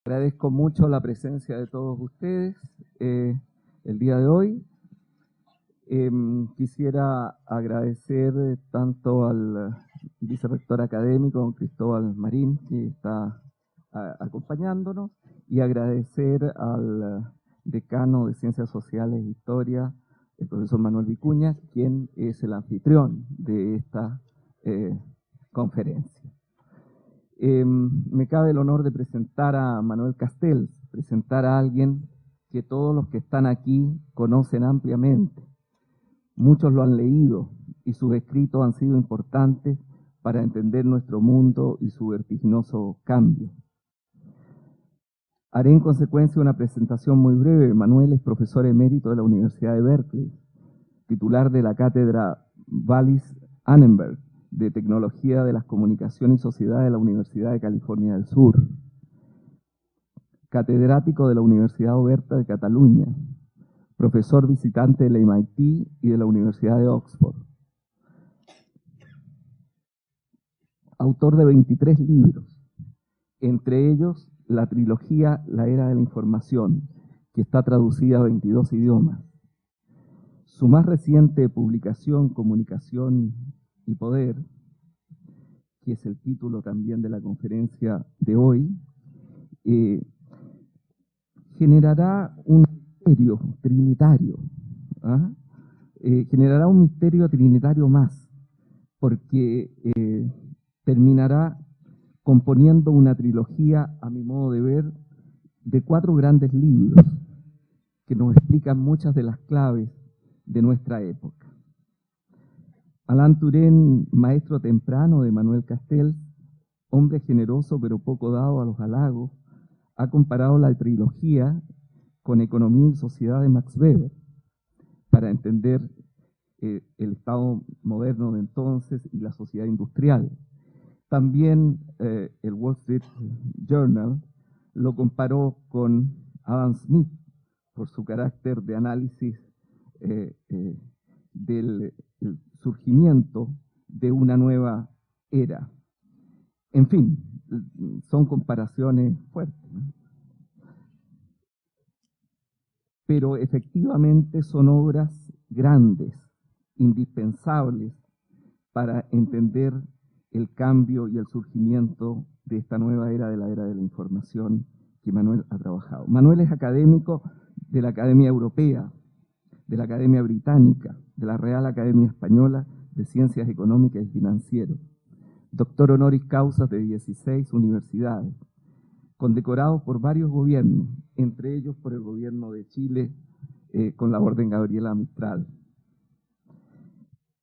Agradezco mucho la presencia de todos ustedes el día de hoy. Quisiera agradecer tanto al vicerrector académico, don Cristóbal Marín, que está acompañándonos, y agradecer al decano de Ciencias Sociales e Historia, el profesor Manuel Vicuña, quien es el anfitrión de esta conferencia. Me cabe el honor de presentar a Manuel Castells, presentar a alguien que todos los que están aquí conocen ampliamente. Muchos lo han leído y sus escritos han sido importantes para entender nuestro mundo y su vertiginoso cambio. Haré en consecuencia una presentación muy breve. Manuel es profesor emérito de la Universidad de Berkeley, titular de la cátedra Wallis-Annenberg de Tecnología de las Comunicaciones y Sociedad de la Universidad de California del Sur, catedrático de la Universidad Oberta de Cataluña, profesor visitante de la MIT y de la Universidad de Oxford, autor de 23 libros, entre ellos la trilogía La Era de la Información, que está traducida a 22 idiomas. Su más reciente publicación, Comunicación y Poder, que es el título también de la conferencia de hoy, generará un misterio trinitario, generará un misterio trinitario más, porque terminará componiendo una trilogía, a mi modo de ver, de 4 grandes libros que nos explican muchas de las claves de nuestra época. Alain Touraine, maestro temprano de Manuel Castells, hombre generoso pero poco dado a los halagos, ha comparado la trilogía con Economía y Sociedad de Max Weber para entender el Estado moderno de entonces y la sociedad industrial. También el Wall Street Journal lo comparó con Adam Smith por su carácter de análisis del surgimiento de una nueva era. En fin, son comparaciones fuertes, ¿no? Pero efectivamente son obras grandes, indispensables para entender el cambio y el surgimiento de esta nueva era de la información que Manuel ha trabajado. Manuel es académico de la Academia Europea, de la Academia Británica, de la Real Academia Española de Ciencias Económicas y Financieras, doctor honoris causa de 16 universidades, condecorado por varios gobiernos, entre ellos por el gobierno de Chile con la Orden Gabriela Mistral.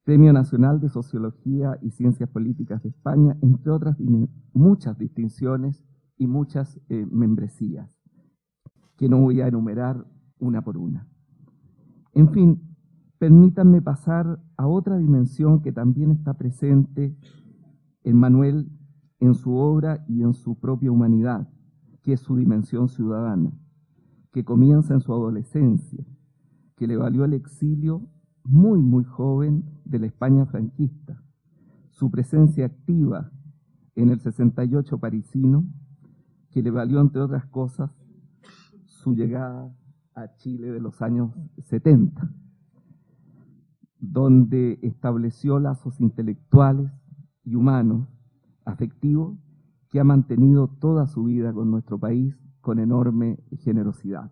Premio Nacional de Sociología y Ciencias Políticas de España, entre otras muchas distinciones y muchas membresías, que no voy a enumerar una por una. En fin, permítanme pasar a otra dimensión que también está presente en Manuel, en su obra y en su propia humanidad, que es su dimensión ciudadana, que comienza en su adolescencia, que le valió el exilio muy joven de la España franquista, su presencia activa en el 68 parisino, que le valió, entre otras cosas, su llegada a Chile de los años 70, donde estableció lazos intelectuales y humanos, afectivos, que ha mantenido toda su vida con nuestro país con enorme generosidad.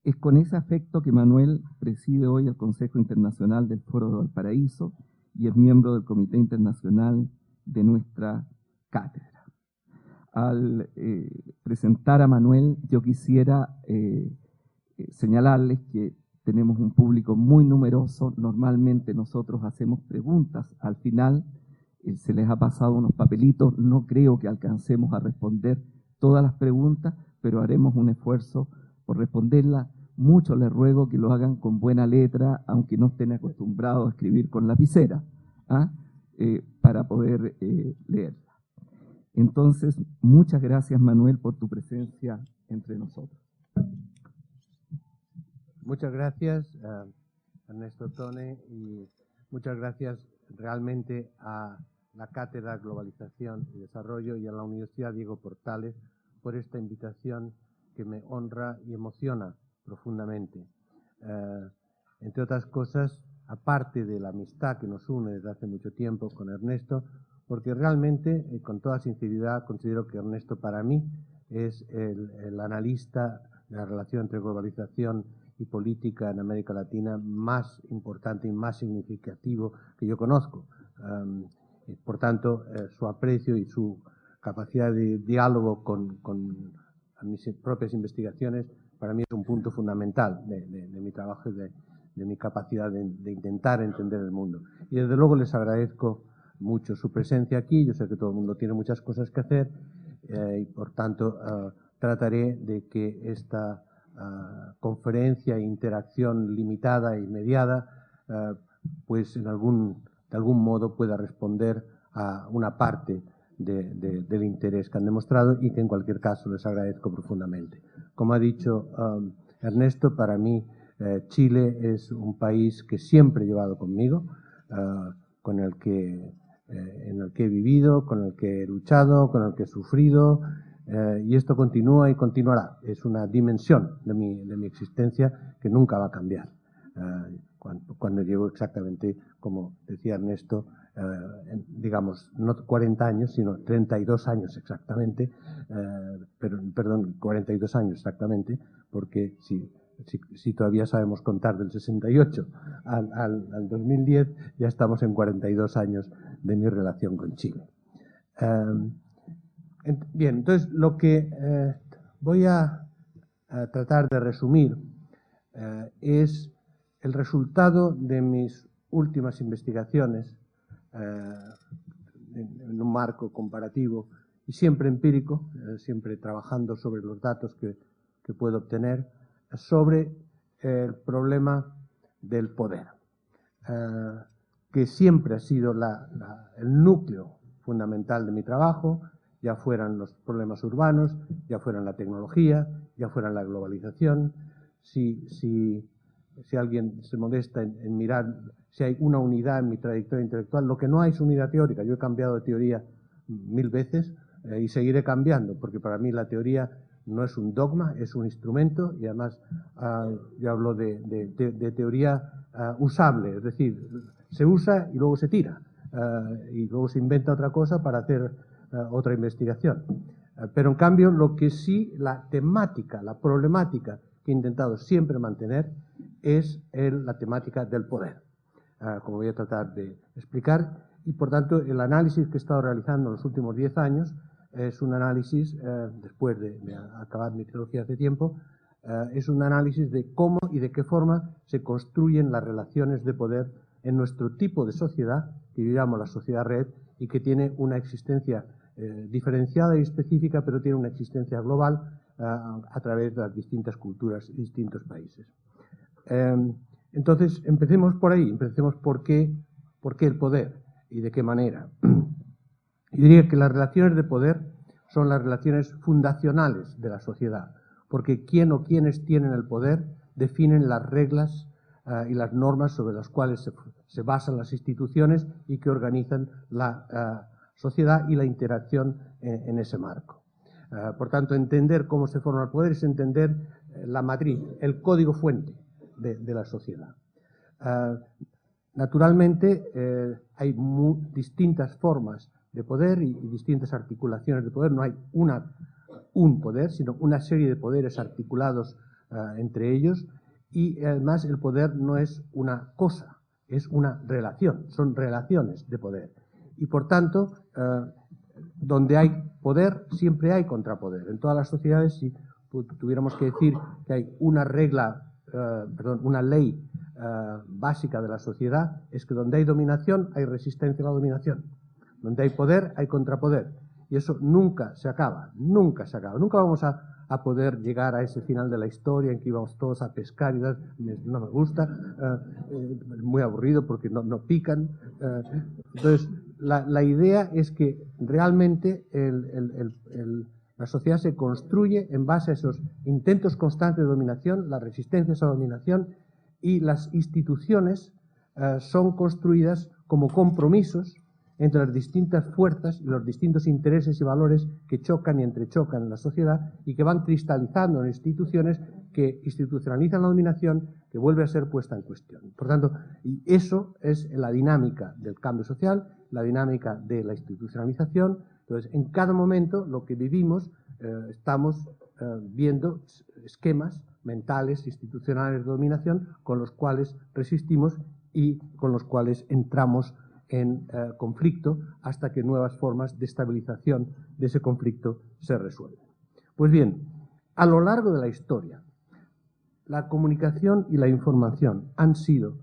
Es con ese afecto que Manuel preside hoy el Consejo Internacional del Foro de Valparaíso y es miembro del Comité Internacional de nuestra cátedra. Al presentar a Manuel, yo quisiera señalarles que tenemos un público muy numeroso. Normalmente nosotros hacemos preguntas al final, se les ha pasado unos papelitos, no creo que alcancemos a responder todas las preguntas, pero haremos un esfuerzo por responderlas. Mucho les ruego que lo hagan con buena letra, aunque no estén acostumbrados a escribir con lapicera, para poder leerla. Entonces, muchas gracias, Manuel, por tu presencia entre nosotros. Muchas gracias, Ernesto Tone, y muchas gracias realmente a la Cátedra Globalización y Desarrollo y a la Universidad Diego Portales por esta invitación que me honra y emociona profundamente. Entre otras cosas, aparte de la amistad que nos une desde hace mucho tiempo con Ernesto, porque realmente, con toda sinceridad, considero que Ernesto para mí es el analista de la relación entre globalización y política en América Latina más importante y más significativo que yo conozco. Por tanto, su aprecio y su capacidad de diálogo con mis propias investigaciones para mí es un punto fundamental de mi trabajo y de mi capacidad de intentar entender el mundo. Y desde luego les agradezco mucho su presencia aquí. Yo sé que todo el mundo tiene muchas cosas que hacer y por tanto trataré de que esta conferencia e interacción limitada y mediada pues de algún modo pueda responder a una parte del interés que han demostrado y que en cualquier caso les agradezco profundamente. Como ha dicho Ernesto, para mí Chile es un país que siempre he llevado conmigo, en el que he vivido, con el que he luchado, con el que he sufrido, y esto continúa y continuará. Es una dimensión de mi existencia que nunca va a cambiar. Cuando llevo exactamente, como decía Ernesto, digamos, no 40 años, sino 32 años exactamente, perdón, 42 años exactamente, porque si todavía sabemos contar del 68 al 2010, ya estamos en 42 años de mi relación con Chile. Bien, entonces lo que voy a tratar de resumir es el resultado de mis últimas investigaciones en un marco comparativo y siempre empírico, siempre trabajando sobre los datos que puedo obtener, sobre el problema del poder, que siempre ha sido el núcleo fundamental de mi trabajo, ya fueran los problemas urbanos, ya fueran la tecnología, ya fueran la globalización. Si alguien se molesta en mirar si hay una unidad en mi trayectoria intelectual, lo que no hay es unidad teórica. Yo he cambiado de teoría 1000 veces y seguiré cambiando, porque para mí la teoría no es un dogma, es un instrumento y además yo hablo de teoría usable, es decir, se usa y luego se tira y luego se inventa otra cosa para hacer otra investigación. Pero en cambio lo que sí, la temática, la problemática que he intentado siempre mantener es la temática del poder, como voy a tratar de explicar, y por tanto el análisis que he estado realizando en los últimos 10 años es un análisis, después de acabar mi trilogía hace tiempo, es un análisis de cómo y de qué forma se construyen las relaciones de poder en nuestro tipo de sociedad, que yo llamo la sociedad red, y que tiene una existencia diferenciada y específica, pero tiene una existencia global a través de las distintas culturas y distintos países. Entonces, empecemos por ahí, empecemos por qué el poder y de qué manera. Yo diría que las relaciones de poder son las relaciones fundacionales de la sociedad, porque quién o quiénes tienen el poder definen las reglas y las normas sobre las cuales se basan las instituciones y que organizan la sociedad y la interacción en ese marco. Por tanto, entender cómo se forma el poder es entender la matriz, el código fuente de la sociedad. Naturalmente, hay distintas formas de poder y distintas articulaciones de poder. No hay un poder, sino una serie de poderes articulados entre ellos, y además el poder no es una cosa, es una relación, son relaciones de poder. Y por tanto, donde hay poder, siempre hay contrapoder. En todas las sociedades, si tuviéramos que decir que hay una una ley básica de la sociedad, es que donde hay dominación, hay resistencia a la dominación. Donde hay poder, hay contrapoder. Y eso nunca se acaba, nunca se acaba. Nunca vamos a poder llegar a ese final de la historia en que íbamos todos a pescar y no me gusta, muy aburrido porque no pican. Entonces, la idea es que realmente la sociedad se construye en base a esos intentos constantes de dominación, la resistencia a esa dominación, y las instituciones son construidas como compromisos entre las distintas fuerzas y los distintos intereses y valores que chocan y entrechocan en la sociedad y que van cristalizando en instituciones que institucionalizan la dominación, que vuelve a ser puesta en cuestión. Por tanto, y eso es la dinámica del cambio social, la dinámica de la institucionalización. Entonces, en cada momento lo que vivimos, estamos viendo esquemas mentales, institucionales de dominación con los cuales resistimos y con los cuales entramos en conflicto hasta que nuevas formas de estabilización de ese conflicto se resuelven. Pues bien, a lo largo de la historia, la comunicación y la información han sido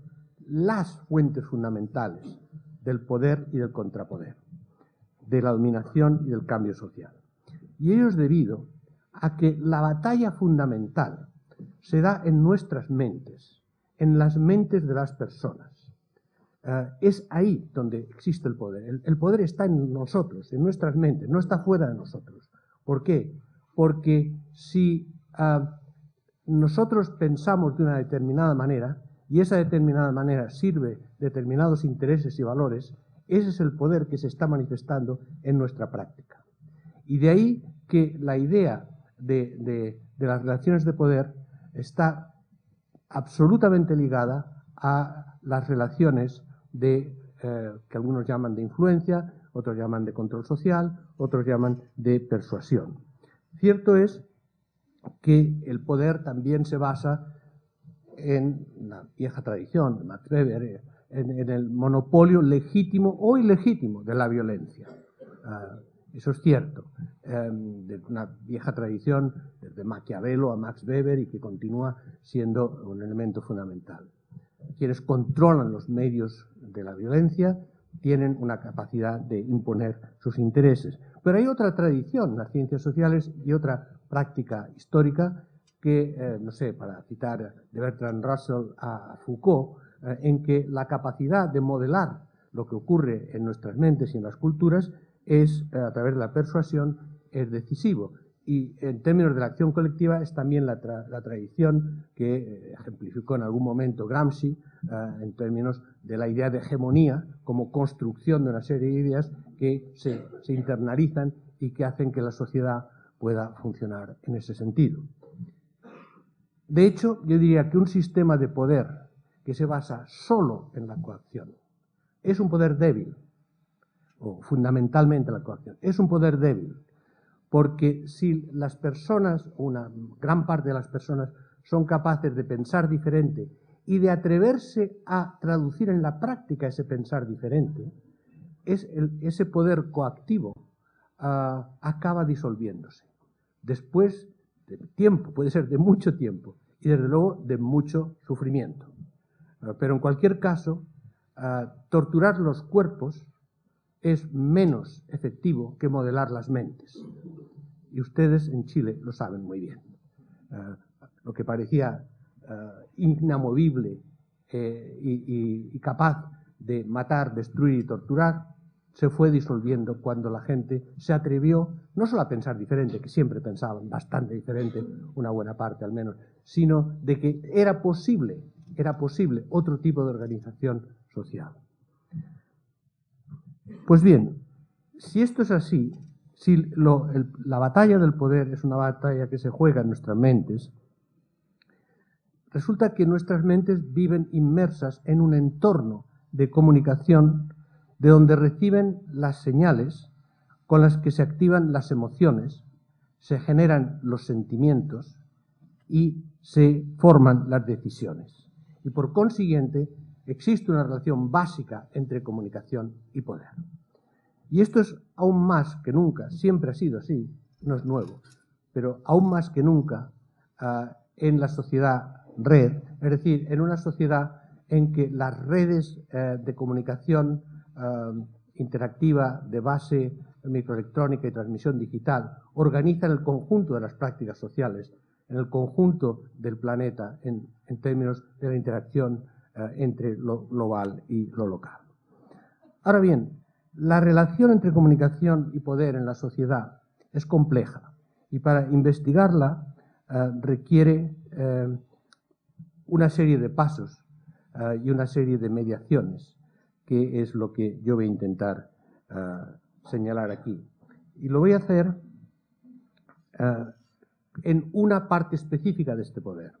las fuentes fundamentales del poder y del contrapoder, de la dominación y del cambio social. Y ello es debido a que la batalla fundamental se da en nuestras mentes, en las mentes de las personas. Es ahí donde existe el poder. El poder está en nosotros, en nuestras mentes, no está fuera de nosotros. ¿Por qué? Porque si nosotros pensamos de una determinada manera y esa determinada manera sirve determinados intereses y valores, ese es el poder que se está manifestando en nuestra práctica. Y de ahí que la idea de las relaciones de poder está absolutamente ligada a las relaciones que algunos llaman de influencia, otros llaman de control social, otros llaman de persuasión. Cierto es que el poder también se basa en la vieja tradición de Max Weber, en el monopolio legítimo o ilegítimo de la violencia. Eso es cierto, de una vieja tradición desde Maquiavelo a Max Weber y que continúa siendo un elemento fundamental. Quienes controlan los medios de la violencia tienen una capacidad de imponer sus intereses. Pero hay otra tradición en las ciencias sociales y otra práctica histórica que, no sé, para citar de Bertrand Russell a Foucault, en que la capacidad de modelar lo que ocurre en nuestras mentes y en las culturas es, a través de la persuasión, es decisivo. Y en términos de la acción colectiva es también la tradición que ejemplificó en algún momento Gramsci en términos de la idea de hegemonía como construcción de una serie de ideas que se internalizan y que hacen que la sociedad pueda funcionar en ese sentido. De hecho, yo diría que un sistema de poder que se basa solo en la coacción es un poder débil, o fundamentalmente la coacción, es un poder débil. Porque si las personas, una gran parte de las personas, son capaces de pensar diferente y de atreverse a traducir en la práctica ese pensar diferente, ese poder coactivo acaba disolviéndose. Después de tiempo, puede ser de mucho tiempo, y desde luego de mucho sufrimiento. Pero en cualquier caso, torturar los cuerpos es menos efectivo que modelar las mentes. Y ustedes en Chile lo saben muy bien. Lo que parecía inamovible y capaz de matar, destruir y torturar, se fue disolviendo cuando la gente se atrevió no solo a pensar diferente, que siempre pensaban bastante diferente, una buena parte al menos, sino de que era posible otro tipo de organización social. Pues bien, si esto es así, si la batalla del poder es una batalla que se juega en nuestras mentes, resulta que nuestras mentes viven inmersas en un entorno de comunicación de donde reciben las señales con las que se activan las emociones, se generan los sentimientos y se forman las decisiones. Y por consiguiente, existe una relación básica entre comunicación y poder. Y esto es aún más que nunca, siempre ha sido así, no es nuevo, pero aún más que nunca en la sociedad red, es decir, en una sociedad en que las redes de comunicación interactiva de base microelectrónica y transmisión digital organizan el conjunto de las prácticas sociales en el conjunto del planeta en términos de la interacción entre lo global y lo local. Ahora bien, la relación entre comunicación y poder en la sociedad es compleja y para investigarla requiere una serie de pasos y una serie de mediaciones, que es lo que yo voy a intentar señalar aquí. Y lo voy a hacer en una parte específica de este poder,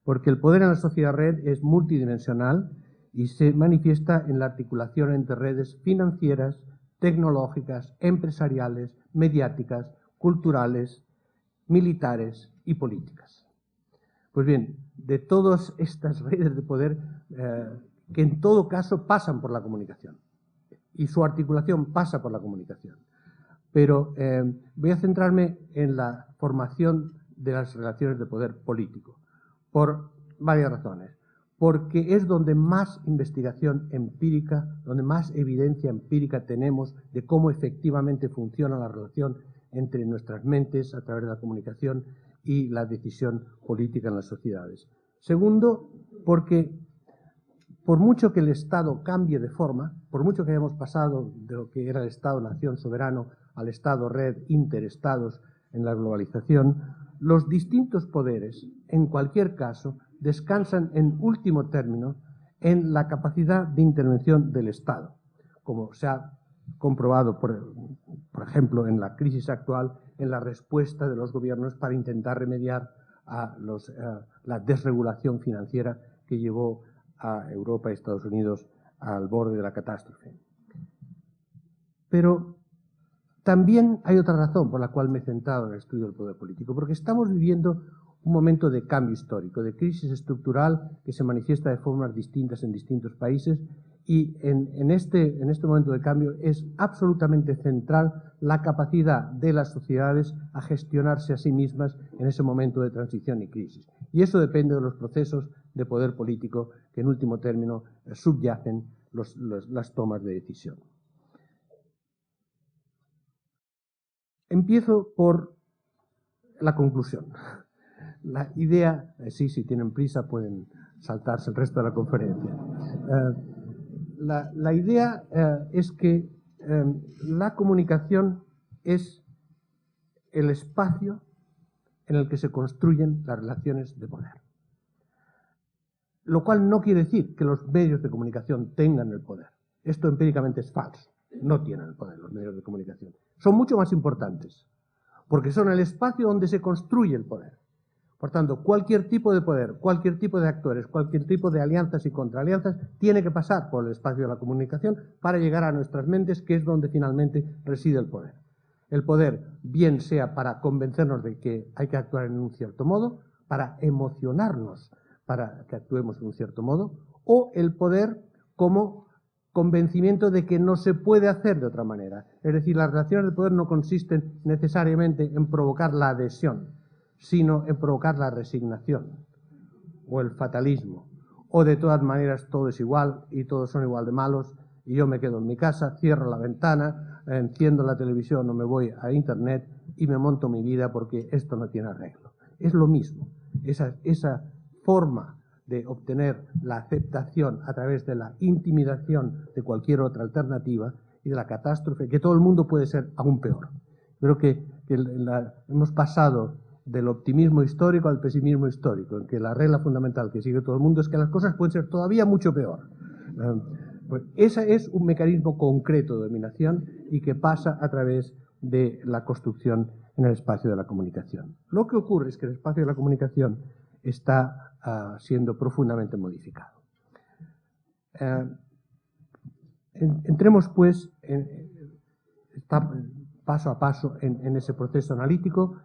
porque el poder en la sociedad red es multidimensional y se manifiesta en la articulación entre redes financieras, tecnológicas, empresariales, mediáticas, culturales, militares y políticas. Pues bien, de todas estas redes de poder, que en todo caso pasan por la comunicación, y su articulación pasa por la comunicación. Pero voy a centrarme en la formación de las relaciones de poder político, por varias razones. Porque es donde más investigación empírica, donde más evidencia empírica tenemos de cómo efectivamente funciona la relación entre nuestras mentes a través de la comunicación y la decisión política en las sociedades. Segundo, porque por mucho que el Estado cambie de forma, por mucho que hayamos pasado de lo que era el Estado-nación soberano al Estado-red, interestados en la globalización, los distintos poderes, en cualquier caso, descansan en último término en la capacidad de intervención del Estado, como se ha comprobado, por ejemplo, en la crisis actual, en la respuesta de los gobiernos para intentar remediar a la desregulación financiera que llevó a Europa y Estados Unidos al borde de la catástrofe. Pero también hay otra razón por la cual me he centrado en el estudio del poder político, porque estamos viviendo un momento de cambio histórico, de crisis estructural que se manifiesta de formas distintas en distintos países, y en este momento de cambio es absolutamente central la capacidad de las sociedades a gestionarse a sí mismas en ese momento de transición y crisis. Y eso depende de los procesos de poder político que en último término subyacen las tomas de decisión. Empiezo por la conclusión. La idea, si tienen prisa pueden saltarse el resto de la conferencia. La idea es que la comunicación es el espacio en el que se construyen las relaciones de poder. Lo cual no quiere decir que los medios de comunicación tengan el poder. Esto empíricamente es falso. No tienen el poder los medios de comunicación. Son mucho más importantes, porque son el espacio donde se construye el poder. Por tanto, cualquier tipo de poder, cualquier tipo de actores, cualquier tipo de alianzas y contraalianzas tiene que pasar por el espacio de la comunicación para llegar a nuestras mentes, que es donde finalmente reside el poder. El poder, bien sea para convencernos de que hay que actuar en un cierto modo, para emocionarnos para que actuemos en un cierto modo, o el poder como convencimiento de que no se puede hacer de otra manera. Es decir, las relaciones de poder no consisten necesariamente en provocar la adhesión, sino en provocar la resignación o el fatalismo, o de todas maneras todo es igual y todos son igual de malos y yo me quedo en mi casa, cierro la ventana, enciendo la televisión o me voy a internet y me monto mi vida porque esto no tiene arreglo. Es lo mismo, esa forma de obtener la aceptación a través de la intimidación de cualquier otra alternativa y de la catástrofe, que todo el mundo puede ser aún peor. Creo que hemos pasado del optimismo histórico al pesimismo histórico, en que la regla fundamental que sigue todo el mundo es que las cosas pueden ser todavía mucho peor. Pues ese es un mecanismo concreto de dominación y que pasa a través de la construcción en el espacio de la comunicación. Lo que ocurre es que el espacio de la comunicación está siendo profundamente modificado. Entremos, pues, paso a paso en ese proceso analítico.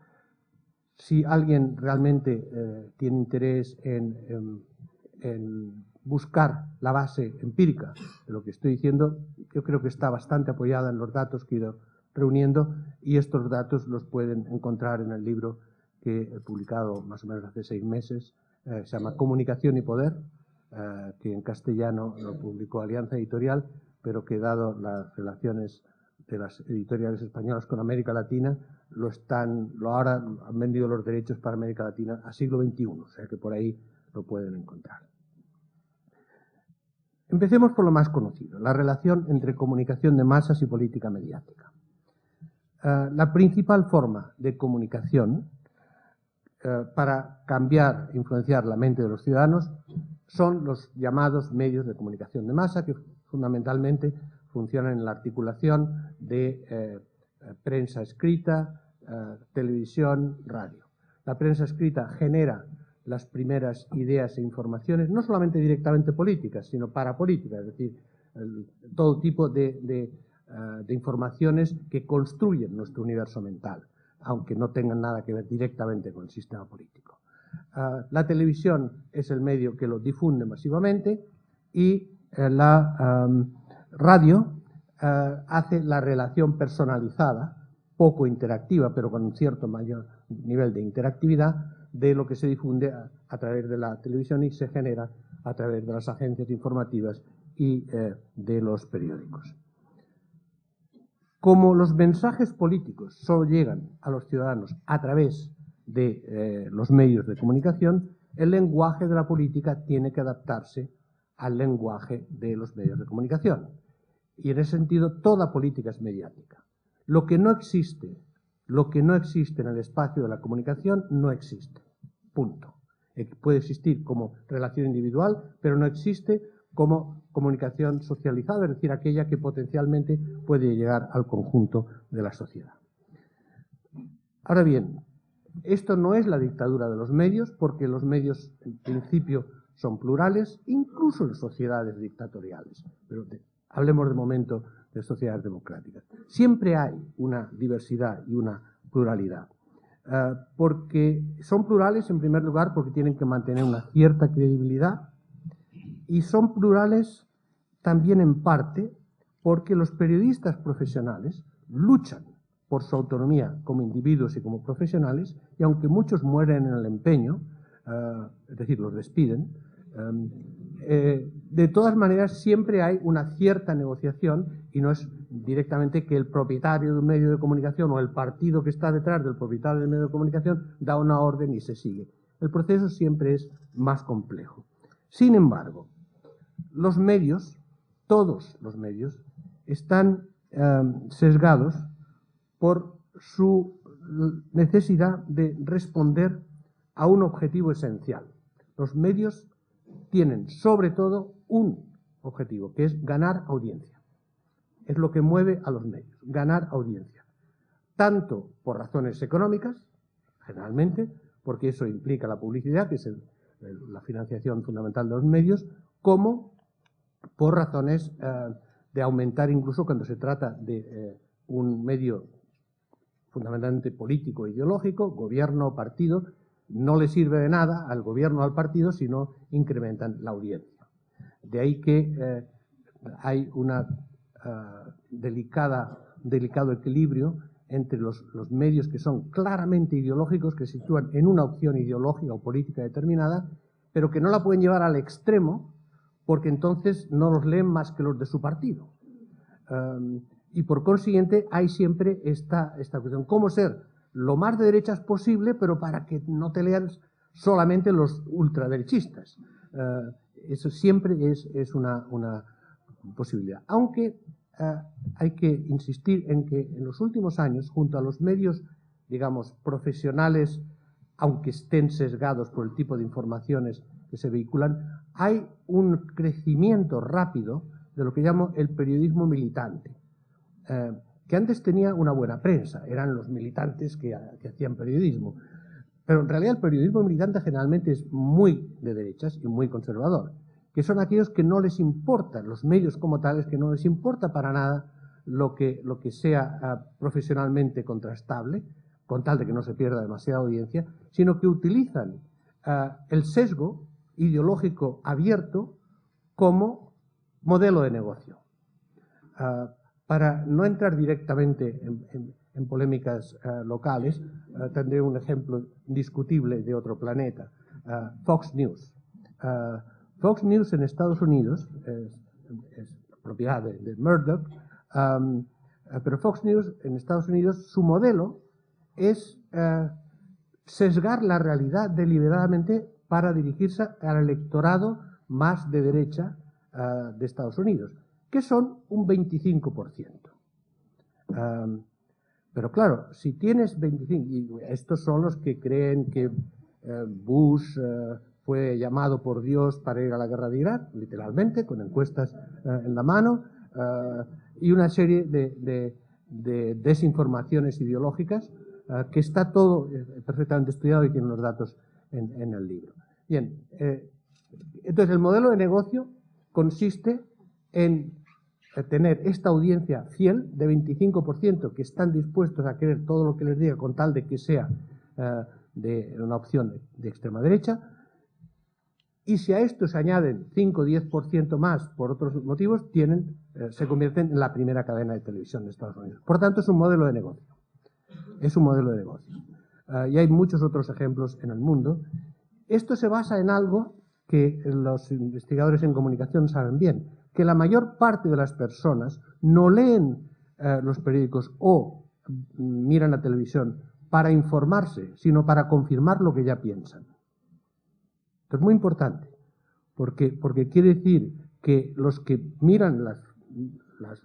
Si alguien realmente tiene interés en buscar la base empírica de lo que estoy diciendo, yo creo que está bastante apoyada en los datos que he ido reuniendo, y estos datos los pueden encontrar en el libro que he publicado más o menos hace 6 meses, se llama Comunicación y Poder, que en castellano lo publicó Alianza Editorial, pero que dado las relaciones de las editoriales españolas con América Latina, ahora han vendido los derechos para América Latina a siglo XXI, o sea que por ahí lo pueden encontrar. Empecemos por lo más conocido, la relación entre comunicación de masas y política mediática. La principal forma de comunicación para cambiar, influenciar la mente de los ciudadanos son los llamados medios de comunicación de masa, que fundamentalmente funcionan en la articulación de prensa escrita, televisión, radio. La prensa escrita genera las primeras ideas e informaciones, no solamente directamente políticas, sino parapolíticas, es decir, todo tipo de informaciones que construyen nuestro universo mental, aunque no tengan nada que ver directamente con el sistema político. La televisión es el medio que lo difunde masivamente y la radio hace la relación personalizada, poco interactiva, pero con un cierto mayor nivel de interactividad, de lo que se difunde a través de la televisión y se genera a través de las agencias informativas y de los periódicos. Como los mensajes políticos solo llegan a los ciudadanos a través de los medios de comunicación, el lenguaje de la política tiene que adaptarse al lenguaje de los medios de comunicación. Y en ese sentido, toda política es mediática. Lo que no existe en el espacio de la comunicación no existe. Punto. Puede existir como relación individual, pero no existe como comunicación socializada, es decir, aquella que potencialmente puede llegar al conjunto de la sociedad. Ahora bien, esto no es la dictadura de los medios, porque los medios en principio son plurales, incluso en sociedades dictatoriales. Pero hablemos de momento de sociedades democráticas. Siempre hay una diversidad y una pluralidad. Porque son plurales, en primer lugar, porque tienen que mantener una cierta credibilidad, y son plurales también en parte porque los periodistas profesionales luchan por su autonomía como individuos y como profesionales, y aunque muchos mueren en el empeño, es decir, los despiden, de todas maneras siempre hay una cierta negociación, y no es directamente que el propietario de un medio de comunicación o el partido que está detrás del propietario del medio de comunicación da una orden y se sigue. El proceso siempre es más complejo. Sin embargo, los medios, todos los medios, están sesgados por su necesidad de responder a un objetivo esencial. Los medios tienen sobre todo un objetivo, que es ganar audiencia. Es lo que mueve a los medios, ganar audiencia. Tanto por razones económicas, generalmente, porque eso implica la publicidad, que es la financiación fundamental de los medios, como por razones de aumentar, incluso cuando se trata de un medio fundamentalmente político e ideológico, gobierno o partido, no le sirve de nada al gobierno o al partido si no incrementan la audiencia. De ahí que hay una delicado equilibrio entre los medios que son claramente ideológicos, que se sitúan en una opción ideológica o política determinada, pero que no la pueden llevar al extremo, porque entonces no los leen más que los de su partido. Y por consiguiente hay siempre esta cuestión. ¿Cómo ser lo más de derechas posible, pero para que no te lean solamente los ultraderechistas? Eso siempre es una posibilidad. Aunque hay que insistir en que en los últimos años, junto a los medios, digamos, profesionales, aunque estén sesgados por el tipo de informaciones que se vehiculan, hay un crecimiento rápido de lo que llamo el periodismo militante, que antes tenía una buena prensa, eran los militantes que hacían periodismo, pero en realidad el periodismo militante generalmente es muy de derechas y muy conservador, que son aquellos que no les importa, los medios como tales, que no les importa para nada lo que sea profesionalmente contrastable, con tal de que no se pierda demasiada audiencia, sino que utilizan el sesgo ideológico abierto como modelo de negocio. Para no entrar directamente en polémicas locales, tendré un ejemplo indiscutible de otro planeta, Fox News. Fox News en Estados Unidos es propiedad de Murdoch, pero Fox News en Estados Unidos, su modelo es sesgar la realidad deliberadamente para dirigirse al electorado más de derecha de Estados Unidos, que son un 25%. Pero claro, si tienes 25%, y estos son los que creen que Bush fue llamado por Dios para ir a la guerra de Irak, literalmente, con encuestas en la mano, y una serie de desinformaciones ideológicas, que está todo perfectamente estudiado y tiene los datos en el libro. Bien, entonces el modelo de negocio consiste en tener esta audiencia fiel de 25% que están dispuestos a creer todo lo que les diga con tal de que sea de una opción de extrema derecha, y si a esto se añaden 5 o 10% más por otros motivos, se convierten en la primera cadena de televisión de Estados Unidos. Por tanto, es un modelo de negocio. Es un modelo de negocio. Y hay muchos otros ejemplos en el mundo. Esto se basa en algo que los investigadores en comunicación saben bien, que la mayor parte de las personas no leen los periódicos o miran la televisión para informarse, sino para confirmar lo que ya piensan. Esto es muy importante, porque quiere decir que los que miran las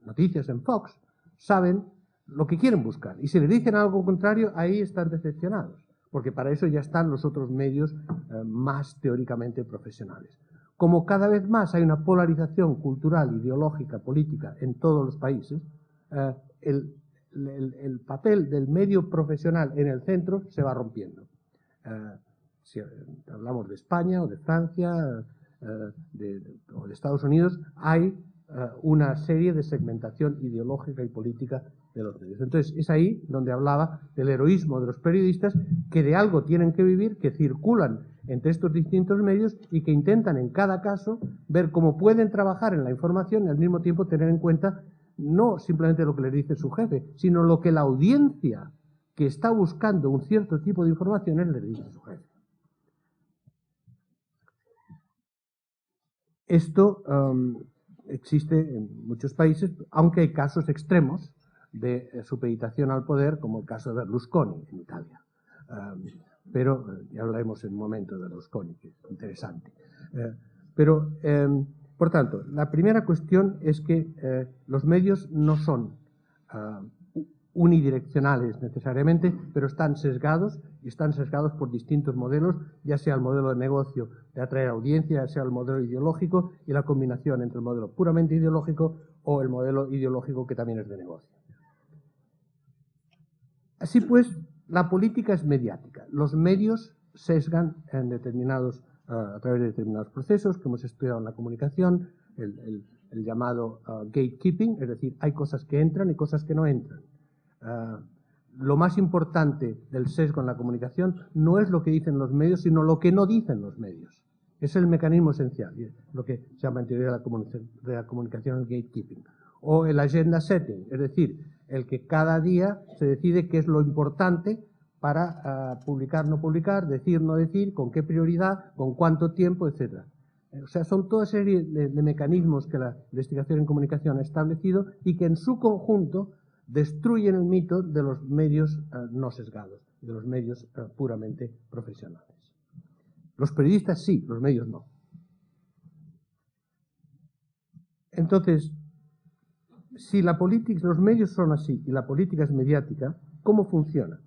noticias en Fox saben lo que quieren buscar, y si le dicen algo contrario, ahí están decepcionados, porque para eso ya están los otros medios más teóricamente profesionales. Como cada vez más hay una polarización cultural, ideológica, política en todos los países, el papel del medio profesional en el centro se va rompiendo. Si hablamos de España o de Francia o de Estados Unidos, hay una serie de segmentación ideológica y política de los medios. Entonces, es ahí donde hablaba del heroísmo de los periodistas, que de algo tienen que vivir, que circulan entre estos distintos medios y que intentan en cada caso ver cómo pueden trabajar en la información y al mismo tiempo tener en cuenta no simplemente lo que les dice su jefe, sino lo que la audiencia que está buscando un cierto tipo de informaciones le dice a su jefe. Esto existe en muchos países, aunque hay casos extremos de supeditación al poder, como el caso de Berlusconi en Italia. Pero ya hablaremos en un momento de Berlusconi, que es interesante. Por tanto, la primera cuestión es que los medios no son unidireccionales necesariamente, pero están sesgados, y están sesgados por distintos modelos, ya sea el modelo de negocio de atraer audiencia, ya sea el modelo ideológico y la combinación entre el modelo puramente ideológico o el modelo ideológico que también es de negocio. Así pues, la política es mediática. Los medios sesgan a través de determinados procesos que hemos estudiado en la comunicación, el llamado gatekeeping, es decir, hay cosas que entran y cosas que no entran. Lo más importante del sesgo en la comunicación no es lo que dicen los medios, sino lo que no dicen los medios. Es el mecanismo esencial, lo que se llama en teoría de la comunicación el gatekeeping. O el agenda setting, es decir, el que cada día se decide qué es lo importante para publicar, no publicar, decir, no decir, con qué prioridad, con cuánto tiempo, etc. O sea, son toda serie de mecanismos que la investigación en comunicación ha establecido y que en su conjunto destruyen el mito de los medios no sesgados, de los medios puramente profesionales. Los periodistas sí, los medios no. Entonces, si los medios son así y la política es mediática, ¿cómo funciona?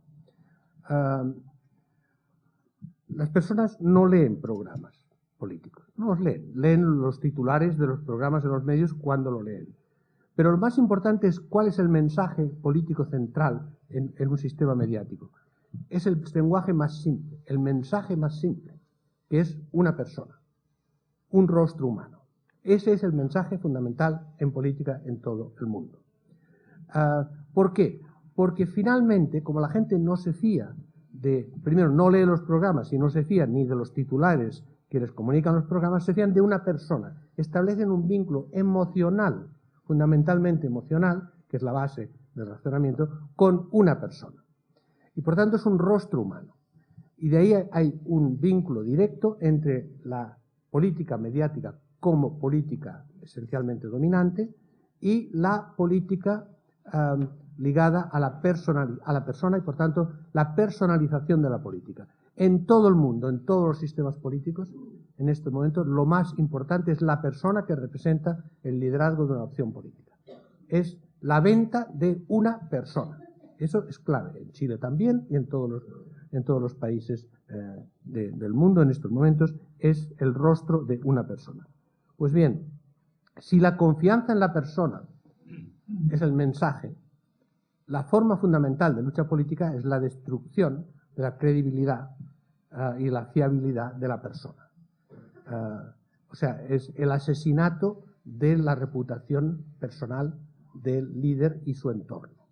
Las personas no leen programas políticos, no los leen los titulares de los programas en los medios cuando lo leen. Pero lo más importante es cuál es el mensaje político central en un sistema mediático. Es el lenguaje más simple, el mensaje más simple, que es una persona, un rostro humano. Ese es el mensaje fundamental en política en todo el mundo. ¿Por qué? Porque finalmente, como la gente no se fía primero no lee los programas y no se fía ni de los titulares que les comunican los programas, se fían de una persona. Establecen un vínculo emocional, fundamentalmente emocional, que es la base del razonamiento, con una persona. Y por tanto es un rostro humano. Y de ahí hay un vínculo directo entre la política mediática como política esencialmente dominante y la política ligada a la persona y por tanto la personalización de la política. En todo el mundo, en todos los sistemas políticos, en este momento lo más importante es la persona que representa el liderazgo de una opción política. Es la venta de una persona. Eso es clave, en Chile también y en todos los países del mundo en estos momentos es el rostro de una persona. Pues bien, si la confianza en la persona es el mensaje. La forma fundamental de lucha política es la destrucción de la credibilidad y la fiabilidad de la persona. O sea, es el asesinato de la reputación personal del líder y su entorno.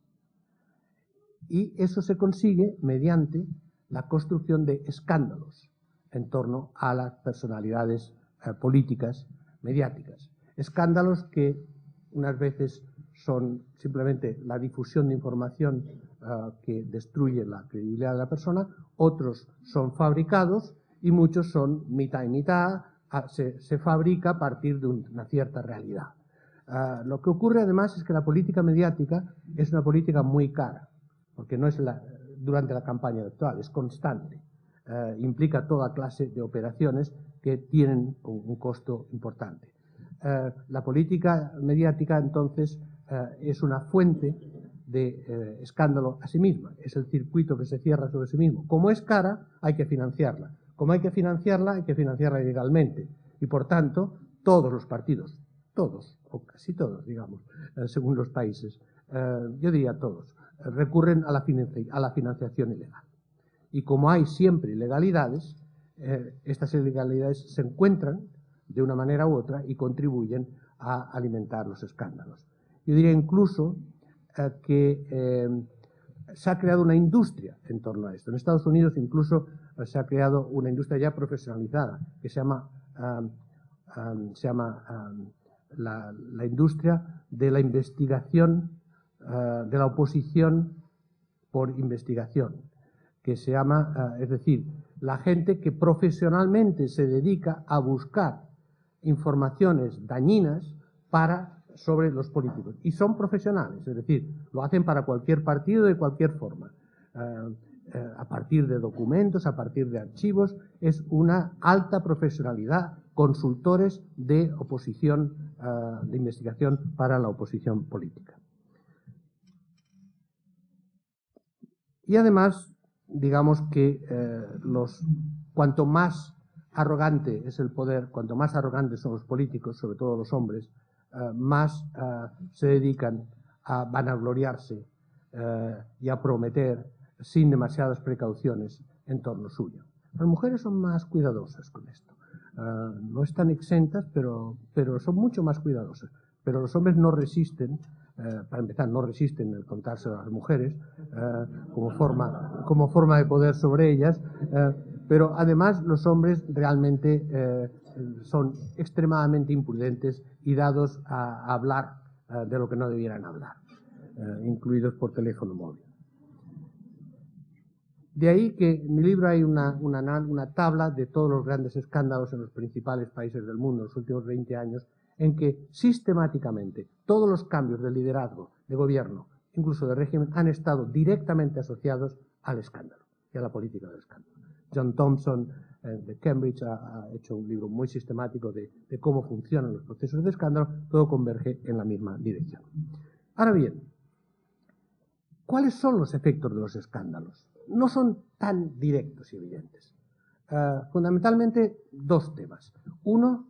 Y eso se consigue mediante la construcción de escándalos en torno a las personalidades políticas, mediáticas. Escándalos que unas veces son simplemente la difusión de información que destruye la credibilidad de la persona, otros son fabricados y muchos son mitad y mitad, se fabrica a partir de una cierta realidad. Lo que ocurre además es que la política mediática es una política muy cara, porque no es durante la campaña electoral, es constante. Implica toda clase de operaciones que tienen un costo importante. La política mediática, entonces, es una fuente de escándalo a sí misma, es el circuito que se cierra sobre sí mismo. Como es cara, hay que financiarla. Como hay que financiarla ilegalmente. Y, por tanto, todos los partidos, todos, o casi todos, digamos, según los países, yo diría todos, recurren a la financiación ilegal. Y como hay siempre ilegalidades, estas ilegalidades se encuentran de una manera u otra y contribuyen a alimentar los escándalos. Yo diría incluso que se ha creado una industria en torno a esto. En Estados Unidos incluso se ha creado una industria ya profesionalizada que se llama la industria de la investigación, de la oposición por investigación, que se llama, es decir, la gente que profesionalmente se dedica a buscar informaciones dañinas sobre los políticos. Y son profesionales, es decir, lo hacen para cualquier partido de cualquier forma. A partir de documentos, a partir de archivos, es una alta profesionalidad, consultores de oposición, de investigación para la oposición política. Y además, digamos que cuanto más arrogante es el poder, cuanto más arrogantes son los políticos, sobre todo los hombres, más se dedican a vanagloriarse y a prometer sin demasiadas precauciones en torno suyo. Las mujeres son más cuidadosas con esto. No están exentas, pero son mucho más cuidadosas. Pero los hombres no resisten, para empezar, no resisten el contarse a las mujeres como forma de poder sobre ellas, pero además los hombres realmente son extremadamente imprudentes y dados a hablar de lo que no debieran hablar, incluidos por teléfono móvil. De ahí que en mi libro hay una tabla de todos los grandes escándalos en los principales países del mundo en los últimos 20 años, en que sistemáticamente todos los cambios de liderazgo, de gobierno, incluso de régimen, han estado directamente asociados al escándalo y a la política del escándalo. John Thompson de Cambridge ha hecho un libro muy sistemático de cómo funcionan los procesos de escándalo, todo converge en la misma dirección. Ahora bien, ¿cuáles son los efectos de los escándalos? No son tan directos y evidentes. Fundamentalmente, dos temas. Uno,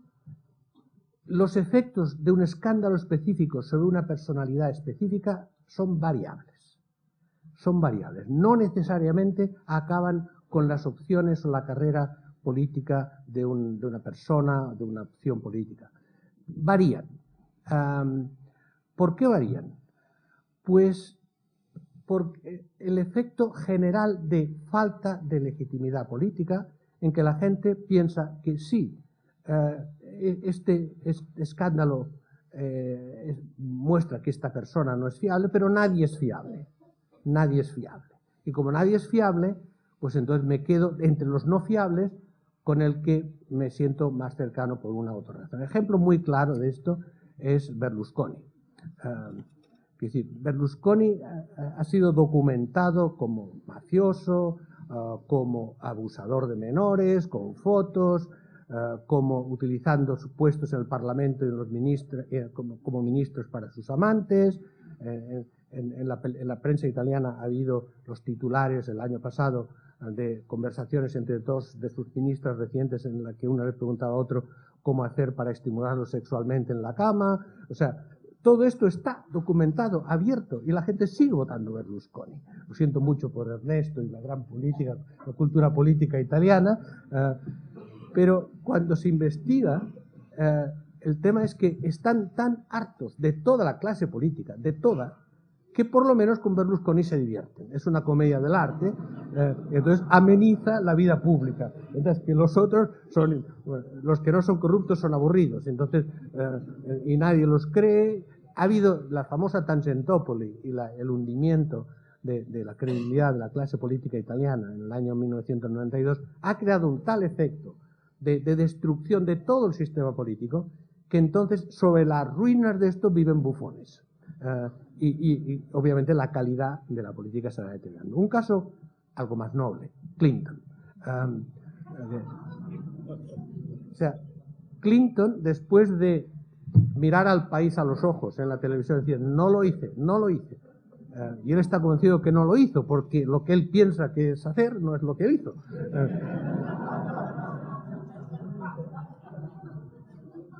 los efectos de un escándalo específico sobre una personalidad específica son variables. Son variables. No necesariamente acaban con las opciones o la carrera política de una persona, de una opción política. Varían. ¿Por qué varían? Pues por el efecto general de falta de legitimidad política, en que la gente piensa que sí, este escándalo muestra que esta persona no es fiable, pero nadie es fiable. Nadie es fiable. Y como nadie es fiable, pues entonces me quedo entre los no fiables con el que me siento más cercano por una u otra razón. El ejemplo muy claro de esto es Berlusconi. Es decir, Berlusconi ha sido documentado como mafioso, como abusador de menores, con fotos, como utilizando sus puestos en el Parlamento y en los como ministros para sus amantes. En la prensa italiana ha habido los titulares el año pasado de conversaciones entre dos de sus ministros recientes en la que uno le preguntaba a otro cómo hacer para estimularlo sexualmente en la cama. O sea, todo esto está documentado, abierto, y la gente sigue votando Berlusconi. Lo siento mucho por Ernesto y la gran política, la cultura política italiana, pero cuando se investiga, el tema es que están tan hartos de toda la clase política, de toda, que por lo menos con Berlusconi se divierten. Es una comedia del arte, entonces ameniza la vida pública. Entonces que los otros son, los que no son corruptos son aburridos, entonces, y nadie los cree. Ha habido la famosa Tangentopoli y el hundimiento de la credibilidad de la clase política italiana en el año 1992, ha creado un tal efecto de destrucción de todo el sistema político, que entonces sobre las ruinas de esto viven bufones. Y obviamente la calidad de la política se va deteriorando. Un caso algo más noble, Clinton. O sea, Clinton, después de mirar al país a los ojos en la televisión, decir, no lo hice, no lo hice. Y él está convencido que no lo hizo, porque lo que él piensa que es hacer no es lo que él hizo.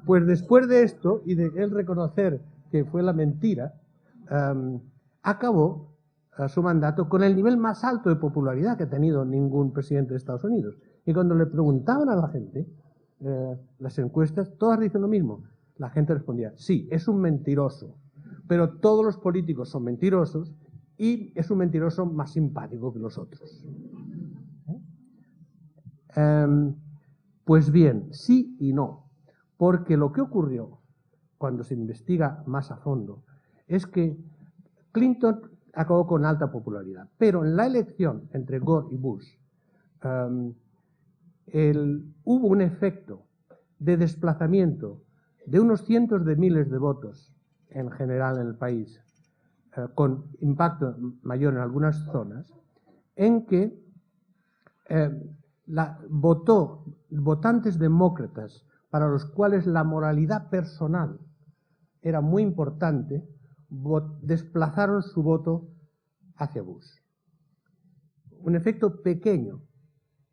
Pues después de esto, y de él reconocer que fue la mentira, acabó su mandato con el nivel más alto de popularidad que ha tenido ningún presidente de Estados Unidos. Y cuando le preguntaban a la gente, las encuestas, todas dicen lo mismo. La gente respondía, sí, es un mentiroso, pero todos los políticos son mentirosos y es un mentiroso más simpático que los otros. Pues bien, sí y no, porque lo que ocurrió cuando se investiga más a fondo es que Clinton acabó con alta popularidad, pero en la elección entre Gore y Bush hubo un efecto de desplazamiento de unos cientos de miles de votos en general en el país, con impacto mayor en algunas zonas, en que votantes demócratas para los cuales la moralidad personal era muy importante, desplazaron su voto hacia Bush. Un efecto pequeño,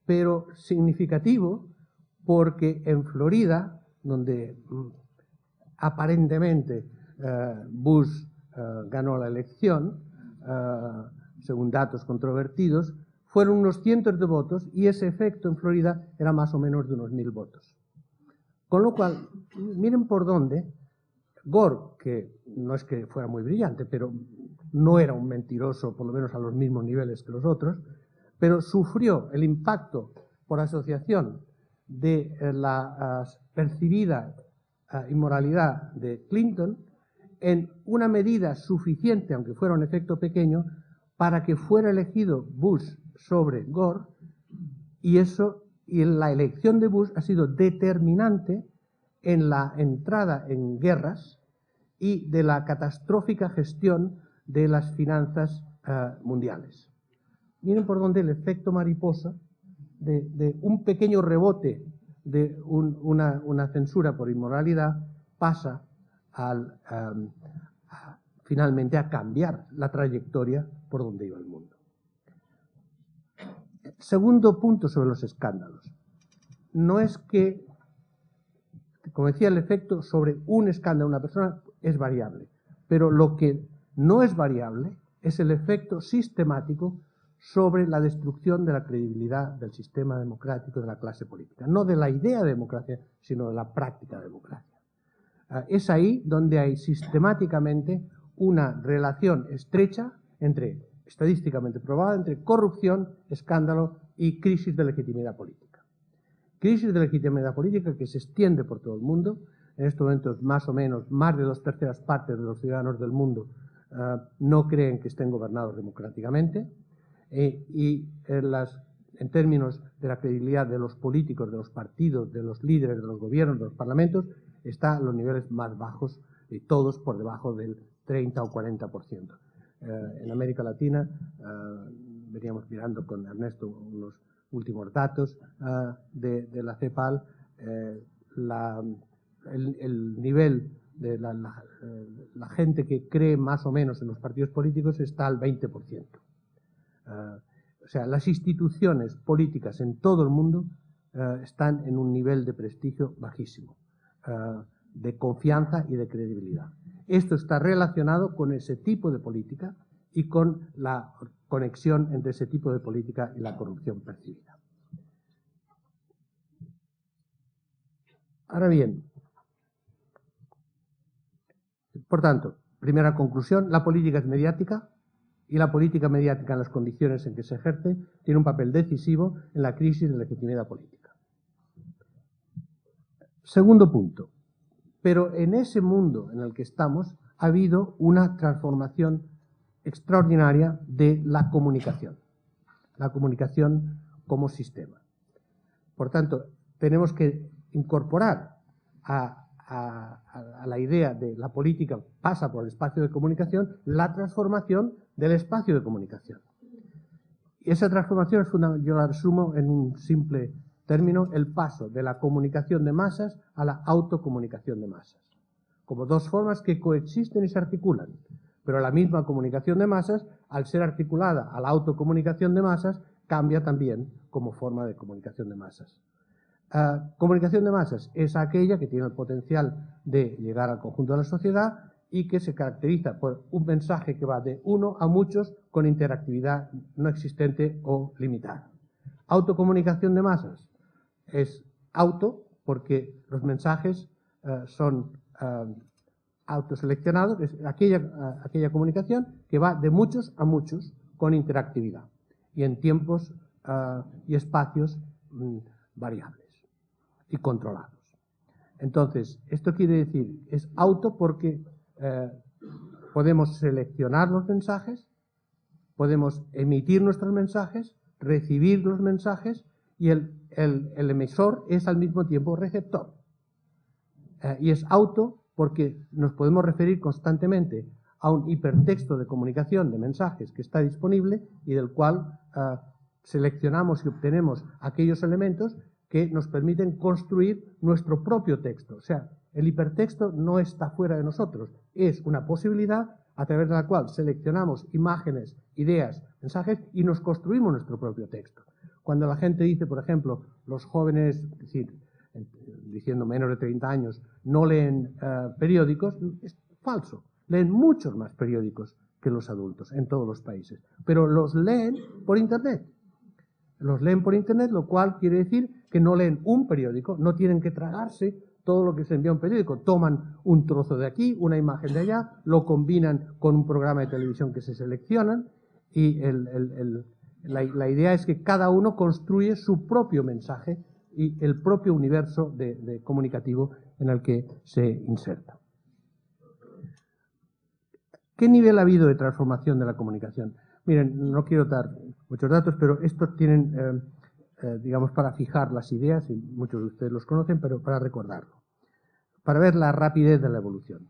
pero significativo, porque en Florida, donde aparentemente Bush ganó la elección, según datos controvertidos, fueron unos cientos de votos y ese efecto en Florida era más o menos de unos 1000 votos. Con lo cual, miren por dónde Gore, que no es que fuera muy brillante, pero no era un mentiroso, por lo menos a los mismos niveles que los otros, pero sufrió el impacto por asociación de la percibida inmoralidad de Clinton en una medida suficiente, aunque fuera un efecto pequeño, para que fuera elegido Bush sobre Gore, y la elección de Bush ha sido determinante en la entrada en guerras y de la catastrófica gestión de las finanzas mundiales. Miren por dónde el efecto mariposa de un pequeño rebote de una censura por inmoralidad pasa finalmente a cambiar la trayectoria por donde iba el mundo. Segundo punto sobre los escándalos. No es que, como decía, el efecto sobre un escándalo de una persona es variable, pero lo que no es variable es el efecto sistemático sobre la destrucción de la credibilidad del sistema democrático de la clase política. No de la idea de democracia, sino de la práctica de democracia. Es ahí donde hay sistemáticamente una relación estrecha estadísticamente probada, entre corrupción, escándalo y crisis de legitimidad política. Crisis de legitimidad política que se extiende por todo el mundo. En estos momentos, más o menos, más de 2/3 partes de los ciudadanos del mundo no creen que estén gobernados democráticamente. Y en términos de la credibilidad de los políticos, de los partidos, de los líderes, de los gobiernos, de los parlamentos, está a los niveles más bajos, y todos por debajo del 30 o 40%. En América Latina, veníamos mirando con Ernesto unos últimos datos de la CEPAL, el nivel de la gente que cree más o menos en los partidos políticos está al 20%. O sea, las instituciones políticas en todo el mundo están en un nivel de prestigio bajísimo, de confianza y de credibilidad. esto está relacionado con ese tipo de política y con la conexión entre ese tipo de política y la corrupción percibida. Ahora bien, por tanto, primera conclusión, la política es mediática y la política mediática en las condiciones en que se ejerce tiene un papel decisivo en la crisis de legitimidad política. Segundo punto, pero en ese mundo en el que estamos ha habido una transformación extraordinaria de la comunicación como sistema. Por tanto, tenemos que incorporar a la idea de la política pasa por el espacio de comunicación, la transformación del espacio de comunicación. Y esa transformación es yo la resumo en un simple término, el paso de la comunicación de masas a la autocomunicación de masas, como dos formas que coexisten y se articulan, pero la misma comunicación de masas, al ser articulada a la autocomunicación de masas, cambia también como forma de comunicación de masas. Comunicación de masas es aquella que tiene el potencial de llegar al conjunto de la sociedad y que se caracteriza por un mensaje que va de uno a muchos con interactividad no existente o limitada. Autocomunicación de masas es auto porque los mensajes son autoseleccionados, es aquella comunicación que va de muchos a muchos con interactividad y en tiempos y espacios variables y controlados. Entonces, esto quiere decir, es auto porque podemos seleccionar los mensajes, podemos emitir nuestros mensajes, recibir los mensajes y el emisor es al mismo tiempo receptor. Y es auto porque nos podemos referir constantemente a un hipertexto de comunicación de mensajes que está disponible y del cual seleccionamos y obtenemos aquellos elementos que nos permiten construir nuestro propio texto. O sea, el hipertexto no está fuera de nosotros, es una posibilidad a través de la cual seleccionamos imágenes, ideas, mensajes y nos construimos nuestro propio texto. Cuando la gente dice, por ejemplo, los jóvenes, es decir, diciendo menos de 30 años, no leen periódicos, es falso. Leen muchos más periódicos que los adultos en todos los países, pero los leen por Internet. Los leen por Internet, lo cual quiere decir que no leen un periódico, no tienen que tragarse todo lo que se envía a un periódico. Toman un trozo de aquí, una imagen de allá, lo combinan con un programa de televisión que se seleccionan y la idea es que cada uno construye su propio mensaje y el propio universo de comunicativo en el que se inserta. ¿Qué nivel ha habido de transformación de la comunicación? Miren, no quiero dar muchos datos, pero estos tienen, digamos, para fijar las ideas, y muchos de ustedes los conocen, pero para recordarlo, para ver la rapidez de la evolución.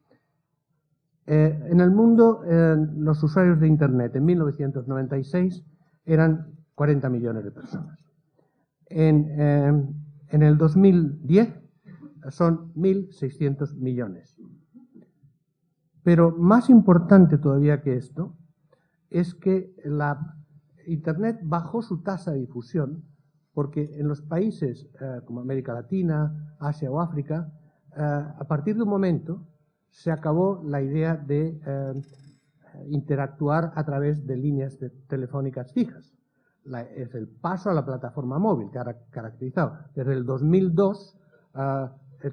En el mundo, los usuarios de Internet en 1996 eran 40 millones de personas. En el 2010 son 1.600 millones. Pero más importante todavía que esto es que la Internet bajó su tasa de difusión porque en los países como América Latina, Asia o África, a partir de un momento se acabó la idea de interactuar a través de líneas telefónicas fijas. Es el paso a la plataforma móvil que ha caracterizado. Desde el 2002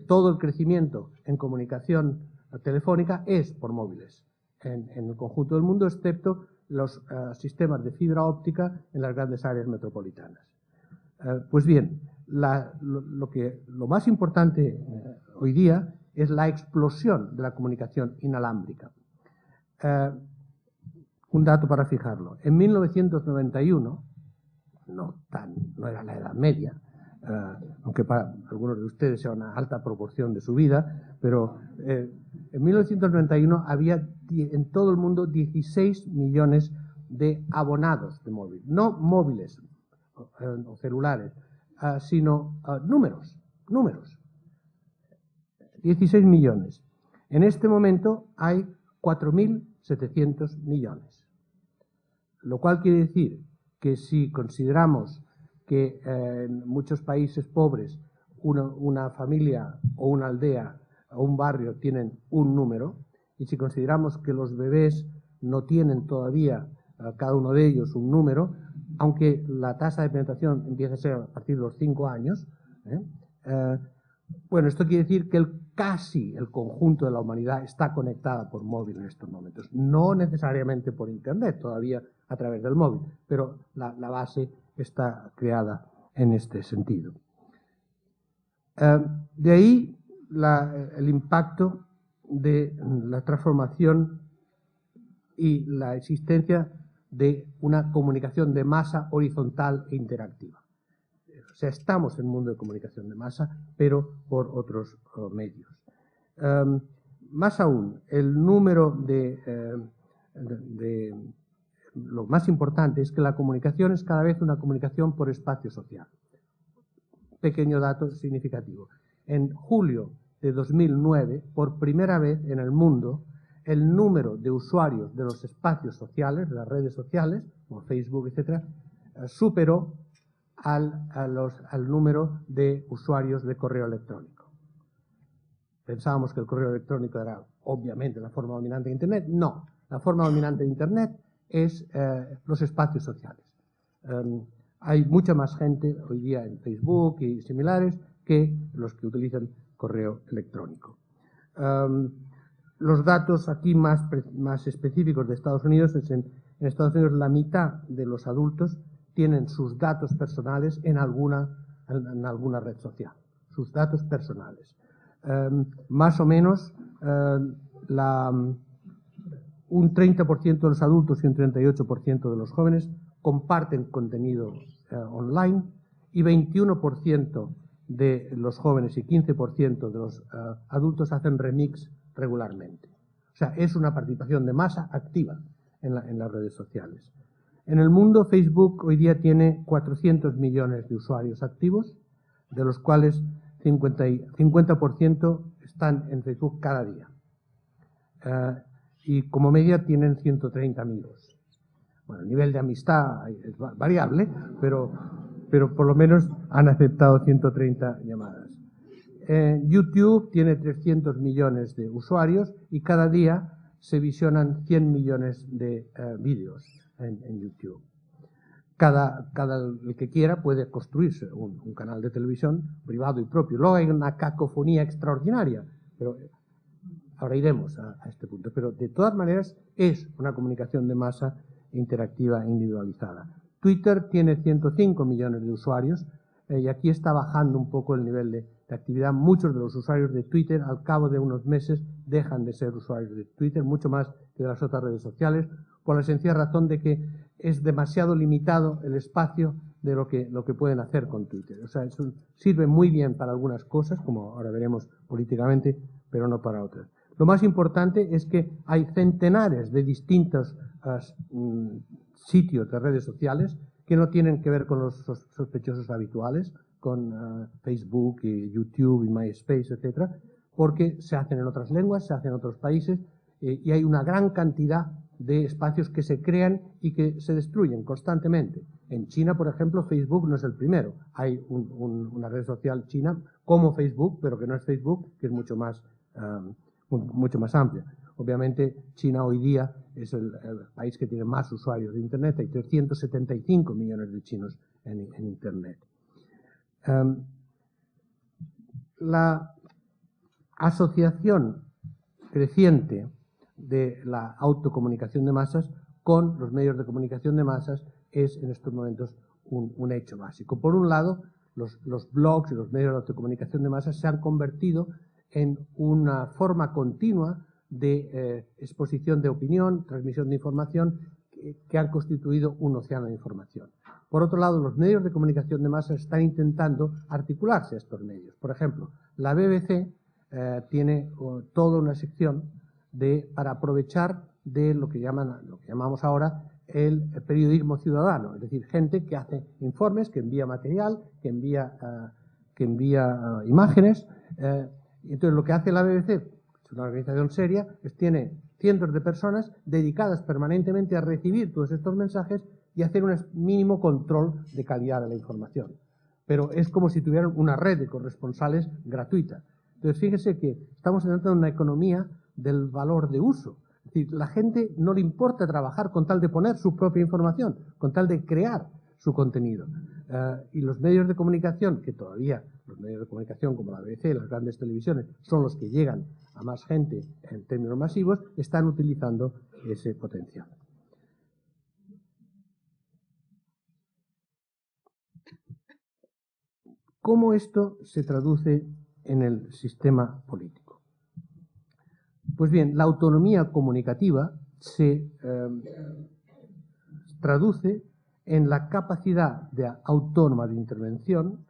todo el crecimiento en comunicación telefónica es por móviles en el conjunto del mundo, excepto los sistemas de fibra óptica en las grandes áreas metropolitanas. Pues bien, lo más importante hoy día es la explosión de la comunicación inalámbrica. Un dato para fijarlo. En 1991, no era la Edad Media, aunque para algunos de ustedes sea una alta proporción de su vida, pero en 1991 había en todo el mundo 16 millones de abonados de móvil. No móviles o celulares, sino números. 16 millones. En este momento hay 4.700 millones. Lo cual quiere decir que si consideramos que en muchos países pobres una familia o una aldea o un barrio tienen un número, y si consideramos que los bebés no tienen todavía cada uno de ellos un número, aunque la tasa de penetración empieza a ser a partir de los 5 años, bueno, esto quiere decir que casi el conjunto de la humanidad está conectada por móvil en estos momentos. No necesariamente por Internet, todavía a través del móvil, pero la base está creada en este sentido. De ahí el impacto de la transformación y la existencia de una comunicación de masa horizontal e interactiva. O sea, estamos en un mundo de comunicación de masa, pero por otros medios. Más aún, el número lo más importante es que la comunicación es cada vez una comunicación por espacio social. Pequeño dato significativo. En julio de 2009, por primera vez en el mundo, el número de usuarios de los espacios sociales, de las redes sociales, como Facebook, etc., superó al número de usuarios de correo electrónico. Pensábamos que el correo electrónico era obviamente la forma dominante de Internet. No, la forma dominante de Internet es los espacios sociales. Hay mucha más gente hoy día en Facebook y similares que los que utilizan correo electrónico. Los datos aquí más específicos de Estados Unidos es en Estados Unidos la mitad de los adultos tienen sus datos personales en alguna red social. Sus datos personales. Más o menos un 30% de los adultos y un 38% de los jóvenes comparten contenido online y 21% de los jóvenes y 15% de los adultos hacen remix regularmente. O sea, es una participación de masa activa en las redes sociales. En el mundo, Facebook hoy día tiene 400 millones de usuarios activos, de los cuales 50% están en Facebook cada día. Y como media tienen 130 amigos. Bueno, el nivel de amistad es variable, pero por lo menos han aceptado 130 llamadas. YouTube tiene 300 millones de usuarios y cada día se visionan 100 millones de vídeos en YouTube. El que quiera puede construirse un canal de televisión privado y propio. Luego hay una cacofonía extraordinaria, pero ahora iremos a este punto. Pero de todas maneras es una comunicación de masa interactiva e individualizada. Twitter tiene 105 millones de usuarios y aquí está bajando un poco el nivel de actividad. Muchos de los usuarios de Twitter al cabo de unos meses dejan de ser usuarios de Twitter, mucho más que de las otras redes sociales, por la sencilla razón de que es demasiado limitado el espacio de lo que pueden hacer con Twitter. O sea, sirve muy bien para algunas cosas, como ahora veremos políticamente, pero no para otras. Lo más importante es que hay centenares de distintos sitios de redes sociales que no tienen que ver con los sospechosos habituales, con Facebook y YouTube y MySpace, etcétera, porque se hacen en otras lenguas, se hacen en otros países y hay una gran cantidad de espacios que se crean y que se destruyen constantemente. En China, por ejemplo, Facebook no es el primero. Hay una red social china como Facebook, pero que no es Facebook, que es mucho más amplia. Obviamente, China hoy día es el país que tiene más usuarios de Internet. Hay 375 millones de chinos en Internet. La asociación creciente de la autocomunicación de masas con los medios de comunicación de masas es en estos momentos un hecho básico. Por un lado, los blogs y los medios de autocomunicación de masas se han convertido en una forma continua de exposición de opinión, transmisión de información, que han constituido un océano de información. Por otro lado, los medios de comunicación de masas están intentando articularse a estos medios. Por ejemplo, la BBC tiene toda una sección para aprovechar de lo que llamamos ahora el periodismo ciudadano, es decir, gente que hace informes, que envía material, que envía imágenes. Entonces, lo que hace la BBC, es una organización seria, tiene cientos de personas dedicadas permanentemente a recibir todos estos mensajes y hacer un mínimo control de calidad de la información. Pero es como si tuvieran una red de corresponsales gratuita. Entonces, fíjese que estamos entrando en una economía del valor de uso. Es decir, la gente no le importa trabajar con tal de poner su propia información, con tal de crear su contenido. Y los medios de comunicación, que todavía los medios de comunicación como la BBC, las grandes televisiones, son los que llegan a más gente en términos masivos, están utilizando ese potencial. ¿Cómo esto se traduce en el sistema político? Pues bien, la autonomía comunicativa se traduce en la capacidad autónoma de intervención,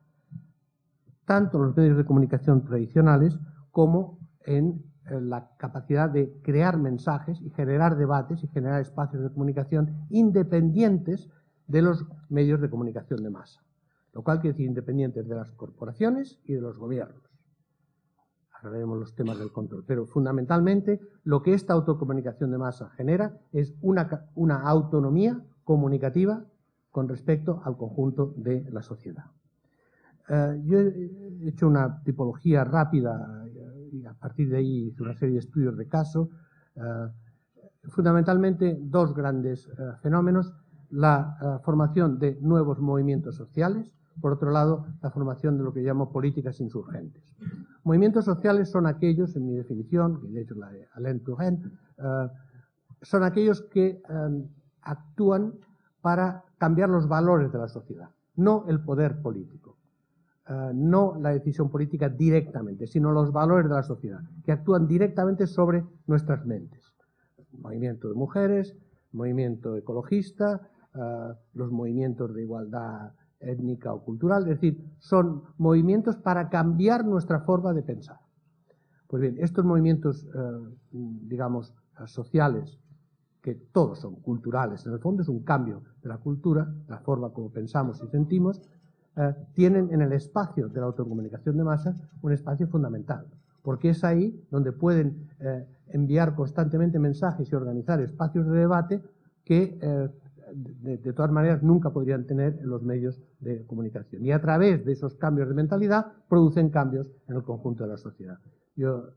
tanto en los medios de comunicación tradicionales como en la capacidad de crear mensajes y generar debates y generar espacios de comunicación independientes de los medios de comunicación de masa. Lo cual quiere decir independientes de las corporaciones y de los gobiernos. Ahora veremos los temas del control. Pero fundamentalmente lo que esta autocomunicación de masa genera es una autonomía comunicativa con respecto al conjunto de la sociedad. Yo he hecho una tipología rápida y a partir de ahí hice una serie de estudios de caso. Fundamentalmente dos grandes fenómenos: la formación de nuevos movimientos sociales, por otro lado, la formación de lo que llamo políticas insurgentes. Movimientos sociales son aquellos, en mi definición, que de hecho la de Alain Touraine, son aquellos que actúan para cambiar los valores de la sociedad, no el poder político, no la decisión política directamente, sino los valores de la sociedad, que actúan directamente sobre nuestras mentes. Movimiento de mujeres, movimiento ecologista, los movimientos de igualdad étnica o cultural, es decir, son movimientos para cambiar nuestra forma de pensar. Pues bien, estos movimientos, digamos, sociales, que todos son culturales, en el fondo es un cambio de la cultura, la forma como pensamos y sentimos, tienen en el espacio de la autocomunicación de masas un espacio fundamental, porque es ahí donde pueden enviar constantemente mensajes y organizar espacios de debate que de todas maneras nunca podrían tener en los medios de comunicación. Y a través de esos cambios de mentalidad producen cambios en el conjunto de la sociedad. Yo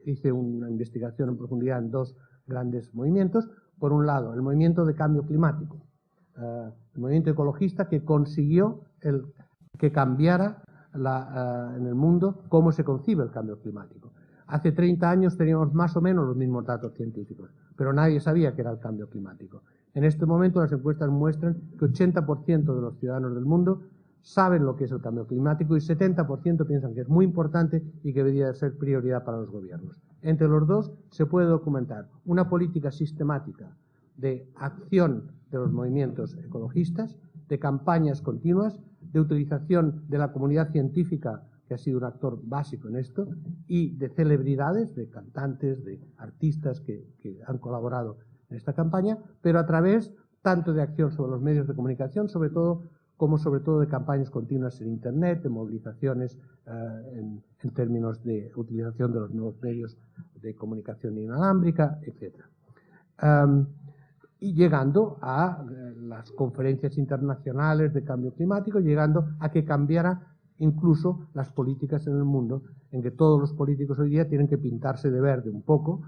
hice una investigación en profundidad en dos grandes movimientos. Por un lado, el movimiento de cambio climático, el movimiento ecologista que consiguió que cambiara en el mundo cómo se concibe el cambio climático. Hace 30 años teníamos más o menos los mismos datos científicos, pero nadie sabía qué era el cambio climático. En este momento las encuestas muestran que 80% de los ciudadanos del mundo saben lo que es el cambio climático y 70% piensan que es muy importante y que debería ser prioridad para los gobiernos. Entre los dos se puede documentar una política sistemática de acción de los movimientos ecologistas, de campañas continuas, de utilización de la comunidad científica, que ha sido un actor básico en esto, y de celebridades, de cantantes, de artistas que han colaborado en esta campaña, pero a través tanto de acción sobre los medios de comunicación, como sobre todo de campañas continuas en Internet, de movilizaciones en términos de utilización de los nuevos medios de comunicación inalámbrica, etc. Y llegando a las conferencias internacionales de cambio climático, llegando a que cambiara incluso las políticas en el mundo, en que todos los políticos hoy día tienen que pintarse de verde un poco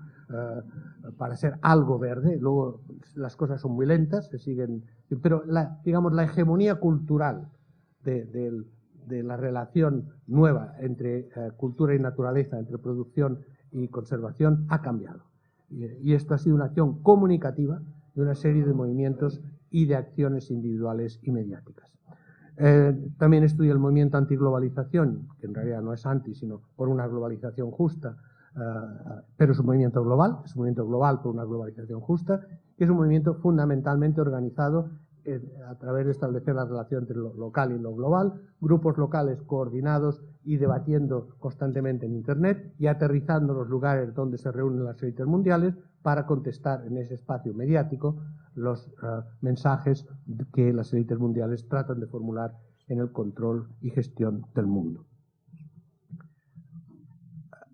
para ser algo verde. Luego las cosas son muy lentas, se siguen, pero digamos la hegemonía cultural de la relación nueva entre cultura y naturaleza, entre producción y conservación, ha cambiado. Y esto ha sido una acción comunicativa de una serie de movimientos y de acciones individuales y mediáticas. También estudia el movimiento antiglobalización, que en realidad no es anti, sino por una globalización justa, pero es un movimiento global por una globalización justa, que es un movimiento fundamentalmente organizado a través de establecer la relación entre lo local y lo global, grupos locales coordinados y debatiendo constantemente en Internet y aterrizando los lugares donde se reúnen las élites mundiales para contestar en ese espacio mediático los mensajes que las élites mundiales tratan de formular en el control y gestión del mundo.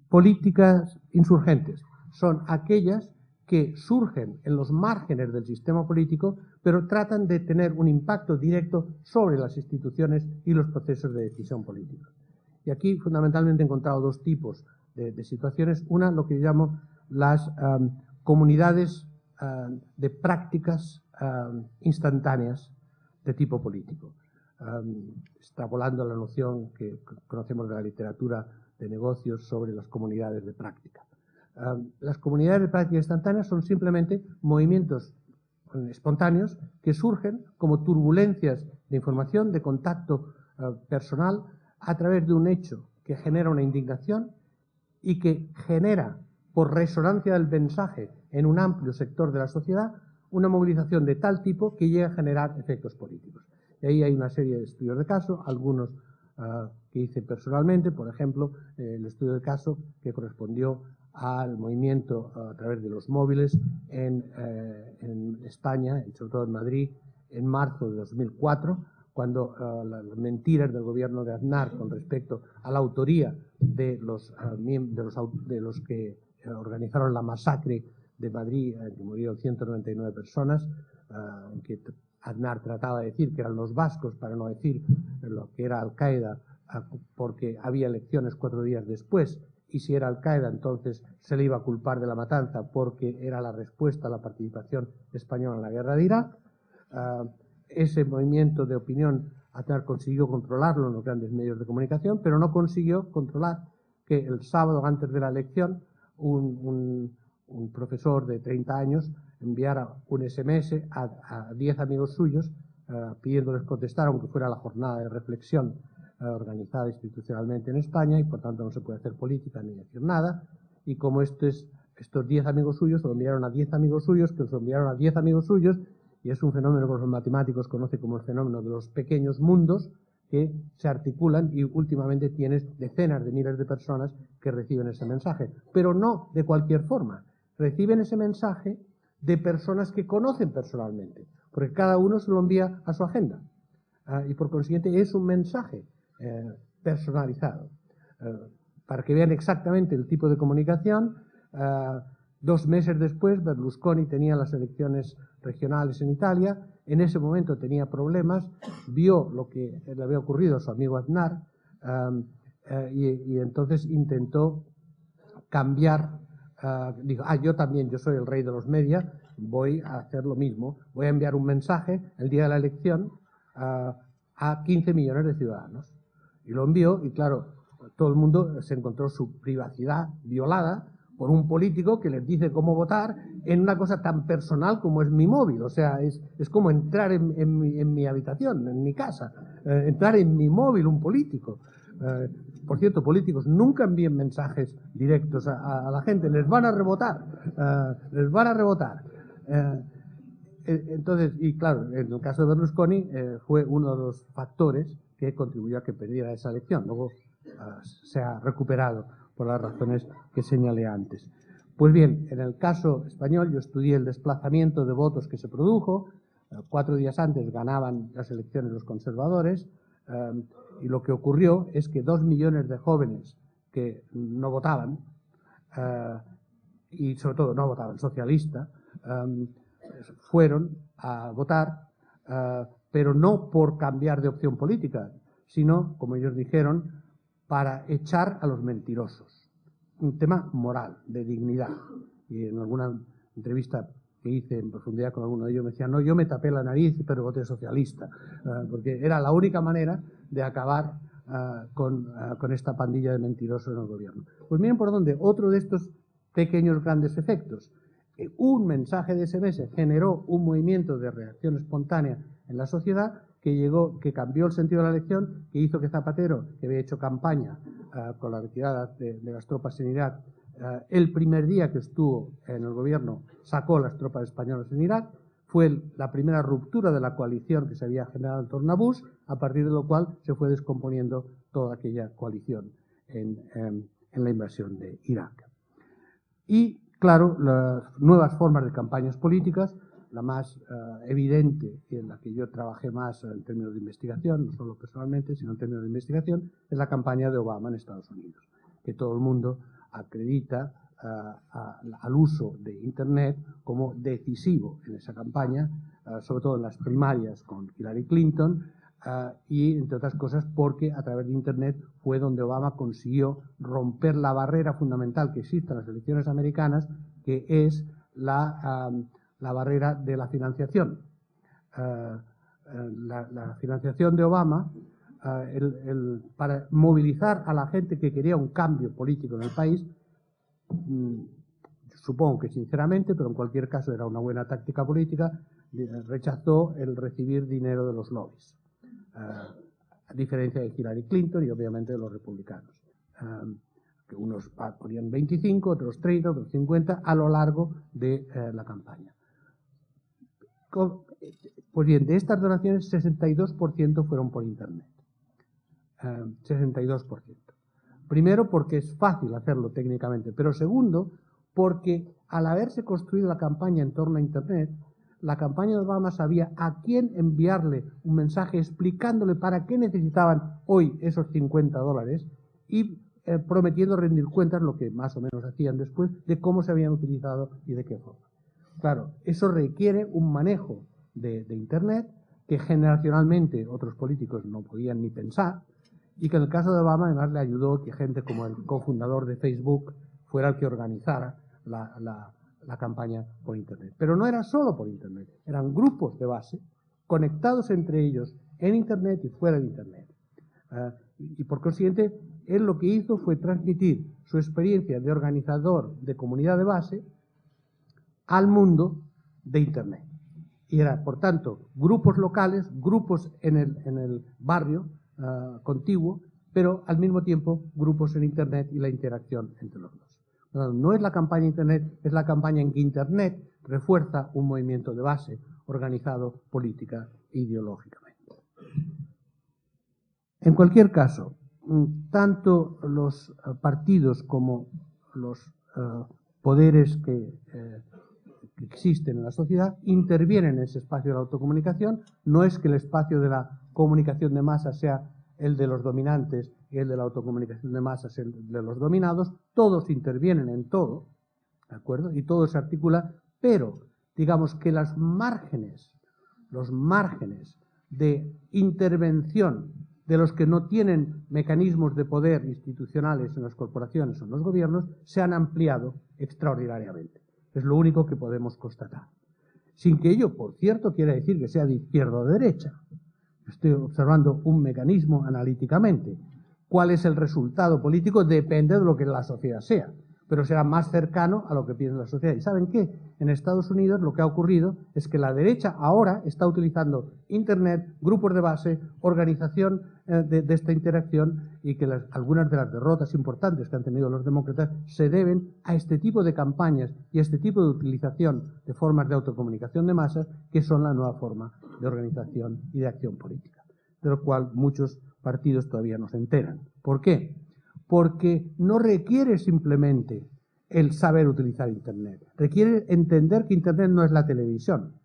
Políticas insurgentes son aquellas que surgen en los márgenes del sistema político, pero tratan de tener un impacto directo sobre las instituciones y los procesos de decisión política. Y aquí fundamentalmente he encontrado dos tipos de situaciones. Una, lo que llamo las comunidades de prácticas instantáneas de tipo político, extrapolando la noción que conocemos de la literatura de negocios sobre las comunidades de práctica. Las comunidades de práctica instantáneas son simplemente movimientos espontáneos que surgen como turbulencias de información, de contacto personal, a través de un hecho que genera una indignación y que genera, por resonancia del mensaje en un amplio sector de la sociedad, una movilización de tal tipo que llega a generar efectos políticos. Y ahí hay una serie de estudios de caso, algunos que hice personalmente, por ejemplo, el estudio de caso que correspondió al movimiento a través de los móviles en España, y sobre todo en Madrid, en marzo de 2004, cuando las mentiras del gobierno de Aznar con respecto a la autoría de los que organizaron la masacre de Madrid, en que murieron 199 personas, en que Aznar trataba de decir que eran los vascos, para no decir lo que era Al-Qaeda, porque había elecciones 4 días después, y si era Al-Qaeda entonces se le iba a culpar de la matanza porque era la respuesta a la participación española en la guerra de Irak. Ese movimiento de opinión Aznar consiguió controlarlo en los grandes medios de comunicación, pero no consiguió controlar que el sábado antes de la elección un profesor de 30 años enviara un SMS a 10 amigos suyos pidiéndoles contestar, aunque fuera la jornada de reflexión organizada institucionalmente en España, y por tanto no se puede hacer política ni decir nada. Y como estos 10 amigos suyos lo enviaron a 10 amigos suyos, que los enviaron a 10 amigos suyos, y es un fenómeno que los matemáticos conocen como el fenómeno de los pequeños mundos que se articulan, y últimamente tienes decenas de miles de personas que reciben ese mensaje, pero no de cualquier forma. Reciben ese mensaje de personas que conocen personalmente, porque cada uno se lo envía a su agenda, y por consiguiente es un mensaje personalizado. Para que vean exactamente el tipo de comunicación, 2 meses después Berlusconi tenía las elecciones regionales en Italia. En ese momento tenía problemas, vio lo que le había ocurrido a su amigo Aznar, y entonces intentó cambiar. Dijo, yo también, yo soy el rey de los media, voy a hacer lo mismo, voy a enviar un mensaje el día de la elección a 15 millones de ciudadanos. Y lo envió, y claro, todo el mundo se encontró su privacidad violada por un político que les dice cómo votar en una cosa tan personal como es mi móvil. O sea, es como entrar en mi habitación, en mi casa, entrar en mi móvil un político. Por cierto, políticos nunca envíen mensajes directos a la gente, les van a rebotar, les van a rebotar. Entonces, y claro, en el caso de Berlusconi fue uno de los factores que contribuyó a que perdiera esa elección. Luego se ha recuperado por las razones que señalé antes. Pues bien, en el caso español yo estudié el desplazamiento de votos que se produjo. 4 días antes ganaban las elecciones los conservadores, y lo que ocurrió es que 2 millones de jóvenes que no votaban, y sobre todo no votaban socialista, fueron a votar, pero no por cambiar de opción política, sino, como ellos dijeron, para echar a los mentirosos. Un tema moral, de dignidad. Y en alguna entrevista que hice en profundidad con alguno de ellos me decían, no, yo me tapé la nariz pero voté socialista, porque era la única manera de acabar con esta pandilla de mentirosos en el gobierno. Pues miren por dónde, otro de estos pequeños grandes efectos. Un mensaje de SMS generó un movimiento de reacción espontánea en la sociedad que cambió el sentido de la elección, que hizo que Zapatero, que había hecho campaña con la retirada de las tropas en Irak, el primer día que estuvo en el gobierno sacó las tropas españolas en Irak. Fue la primera ruptura de la coalición que se había generado en torno a Bush, a partir de lo cual se fue descomponiendo toda aquella coalición en la invasión de Irak. Y, claro, las nuevas formas de campañas políticas, la más evidente y en la que yo trabajé más en términos de investigación, no solo personalmente, sino en términos de investigación, es la campaña de Obama en Estados Unidos, que todo el mundo acredita al uso de Internet como decisivo en esa campaña, sobre todo en las primarias con Hillary Clinton, y, entre otras cosas, porque a través de Internet fue donde Obama consiguió romper la barrera fundamental que existe en las elecciones americanas, que es la barrera de la financiación. La financiación de Obama, para movilizar a la gente que quería un cambio político en el país, supongo que sinceramente, pero en cualquier caso era una buena táctica política, rechazó el recibir dinero de los lobbies, a diferencia de Hillary Clinton y obviamente de los republicanos, que unos ponían 25, otros 30, otros 50 a lo largo de la campaña. Pues bien, de estas donaciones, 62% fueron por Internet. 62%. Primero, porque es fácil hacerlo técnicamente, pero segundo, porque al haberse construido la campaña en torno a Internet, la campaña de Obama sabía a quién enviarle un mensaje explicándole para qué necesitaban hoy esos $50 y prometiendo rendir cuentas, lo que más o menos hacían después, de cómo se habían utilizado y de qué forma. Claro, eso requiere un manejo de Internet que generacionalmente otros políticos no podían ni pensar, y que en el caso de Obama además le ayudó que gente como el cofundador de Facebook fuera el que organizara la campaña por Internet. Pero no era solo por Internet, eran grupos de base conectados entre ellos en Internet y fuera de Internet. Y por consiguiente, él lo que hizo fue transmitir su experiencia de organizador de comunidad de base al mundo de Internet. Y era, por tanto, grupos locales, grupos en el barrio contiguo, pero al mismo tiempo grupos en Internet y la interacción entre los dos. No es la campaña Internet, es la campaña en que Internet refuerza un movimiento de base organizado política e ideológicamente. En cualquier caso, tanto los partidos como los poderes que existen en la sociedad intervienen en ese espacio de la autocomunicación. No es que el espacio de la comunicación de masas sea el de los dominantes y el de la autocomunicación de masas el de los dominados. Todos intervienen en todo, ¿de acuerdo? Y todo se articula, pero digamos que los márgenes de intervención de los que no tienen mecanismos de poder institucionales en las corporaciones o en los gobiernos se han ampliado extraordinariamente. Es lo único que podemos constatar. Sin que ello, por cierto, quiera decir que sea de izquierda o de derecha. Estoy observando un mecanismo analíticamente. ¿Cuál es el resultado político? Depende de lo que la sociedad sea, pero será más cercano a lo que piensa la sociedad. ¿Y saben qué? En Estados Unidos lo que ha ocurrido es que la derecha ahora está utilizando Internet, grupos de base, organización de esta interacción, y que algunas de las derrotas importantes que han tenido los demócratas se deben a este tipo de campañas y a este tipo de utilización de formas de autocomunicación de masas que son la nueva forma de organización y de acción política, de lo cual muchos partidos todavía no se enteran. ¿Por qué? Porque no requiere simplemente el saber utilizar Internet. Requiere entender que Internet no es la televisión,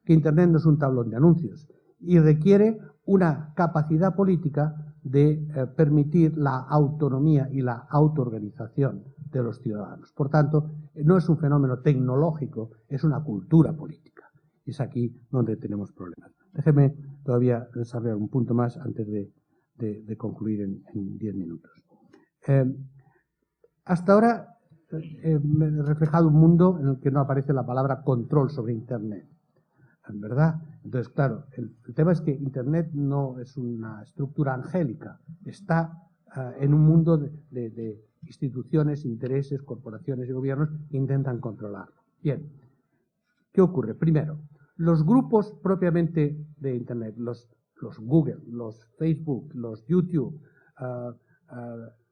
que Internet no es un tablón de anuncios, y requiere una capacidad política de permitir la autonomía y la autoorganización de los ciudadanos. Por tanto, no es un fenómeno tecnológico, es una cultura política. Y es aquí donde tenemos problemas. Déjeme todavía desarrollar un punto más antes de concluir en 10 minutos. Hasta ahora me he reflejado un mundo en el que no aparece la palabra control sobre Internet, ¿verdad? Entonces, claro, el tema es que Internet no es una estructura angélica, está en un mundo de instituciones, intereses, corporaciones y gobiernos que intentan controlarlo. Bien, ¿qué ocurre? Primero, los grupos propiamente de Internet, los Google, los Facebook, los YouTube,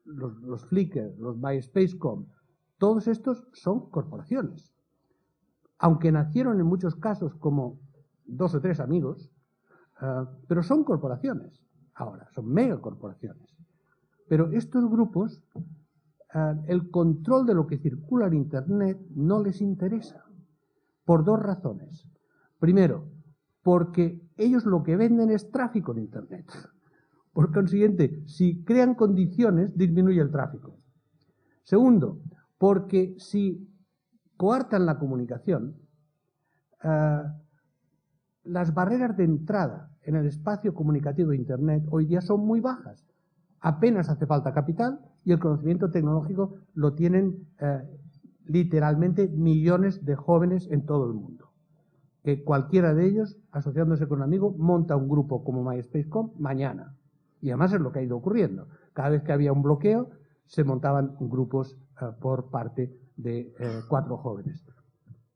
los Flickr, los MySpace.com, todos estos son corporaciones. Aunque nacieron en muchos casos como 2 o 3 amigos, pero son corporaciones ahora, son megacorporaciones. Pero estos grupos, el control de lo que circula en Internet no les interesa, por 2 razones. Primero, porque ellos lo que venden es tráfico en Internet. Por consiguiente, si crean condiciones, disminuye el tráfico. Segundo, porque si coartan la comunicación, las barreras de entrada en el espacio comunicativo de Internet hoy día son muy bajas. Apenas hace falta capital y el conocimiento tecnológico lo tienen literalmente millones de jóvenes en todo el mundo. Que cualquiera de ellos, asociándose con un amigo, monta un grupo como MySpace.com mañana. Y además es lo que ha ido ocurriendo. Cada vez que había un bloqueo, se montaban grupos por parte de 4 jóvenes.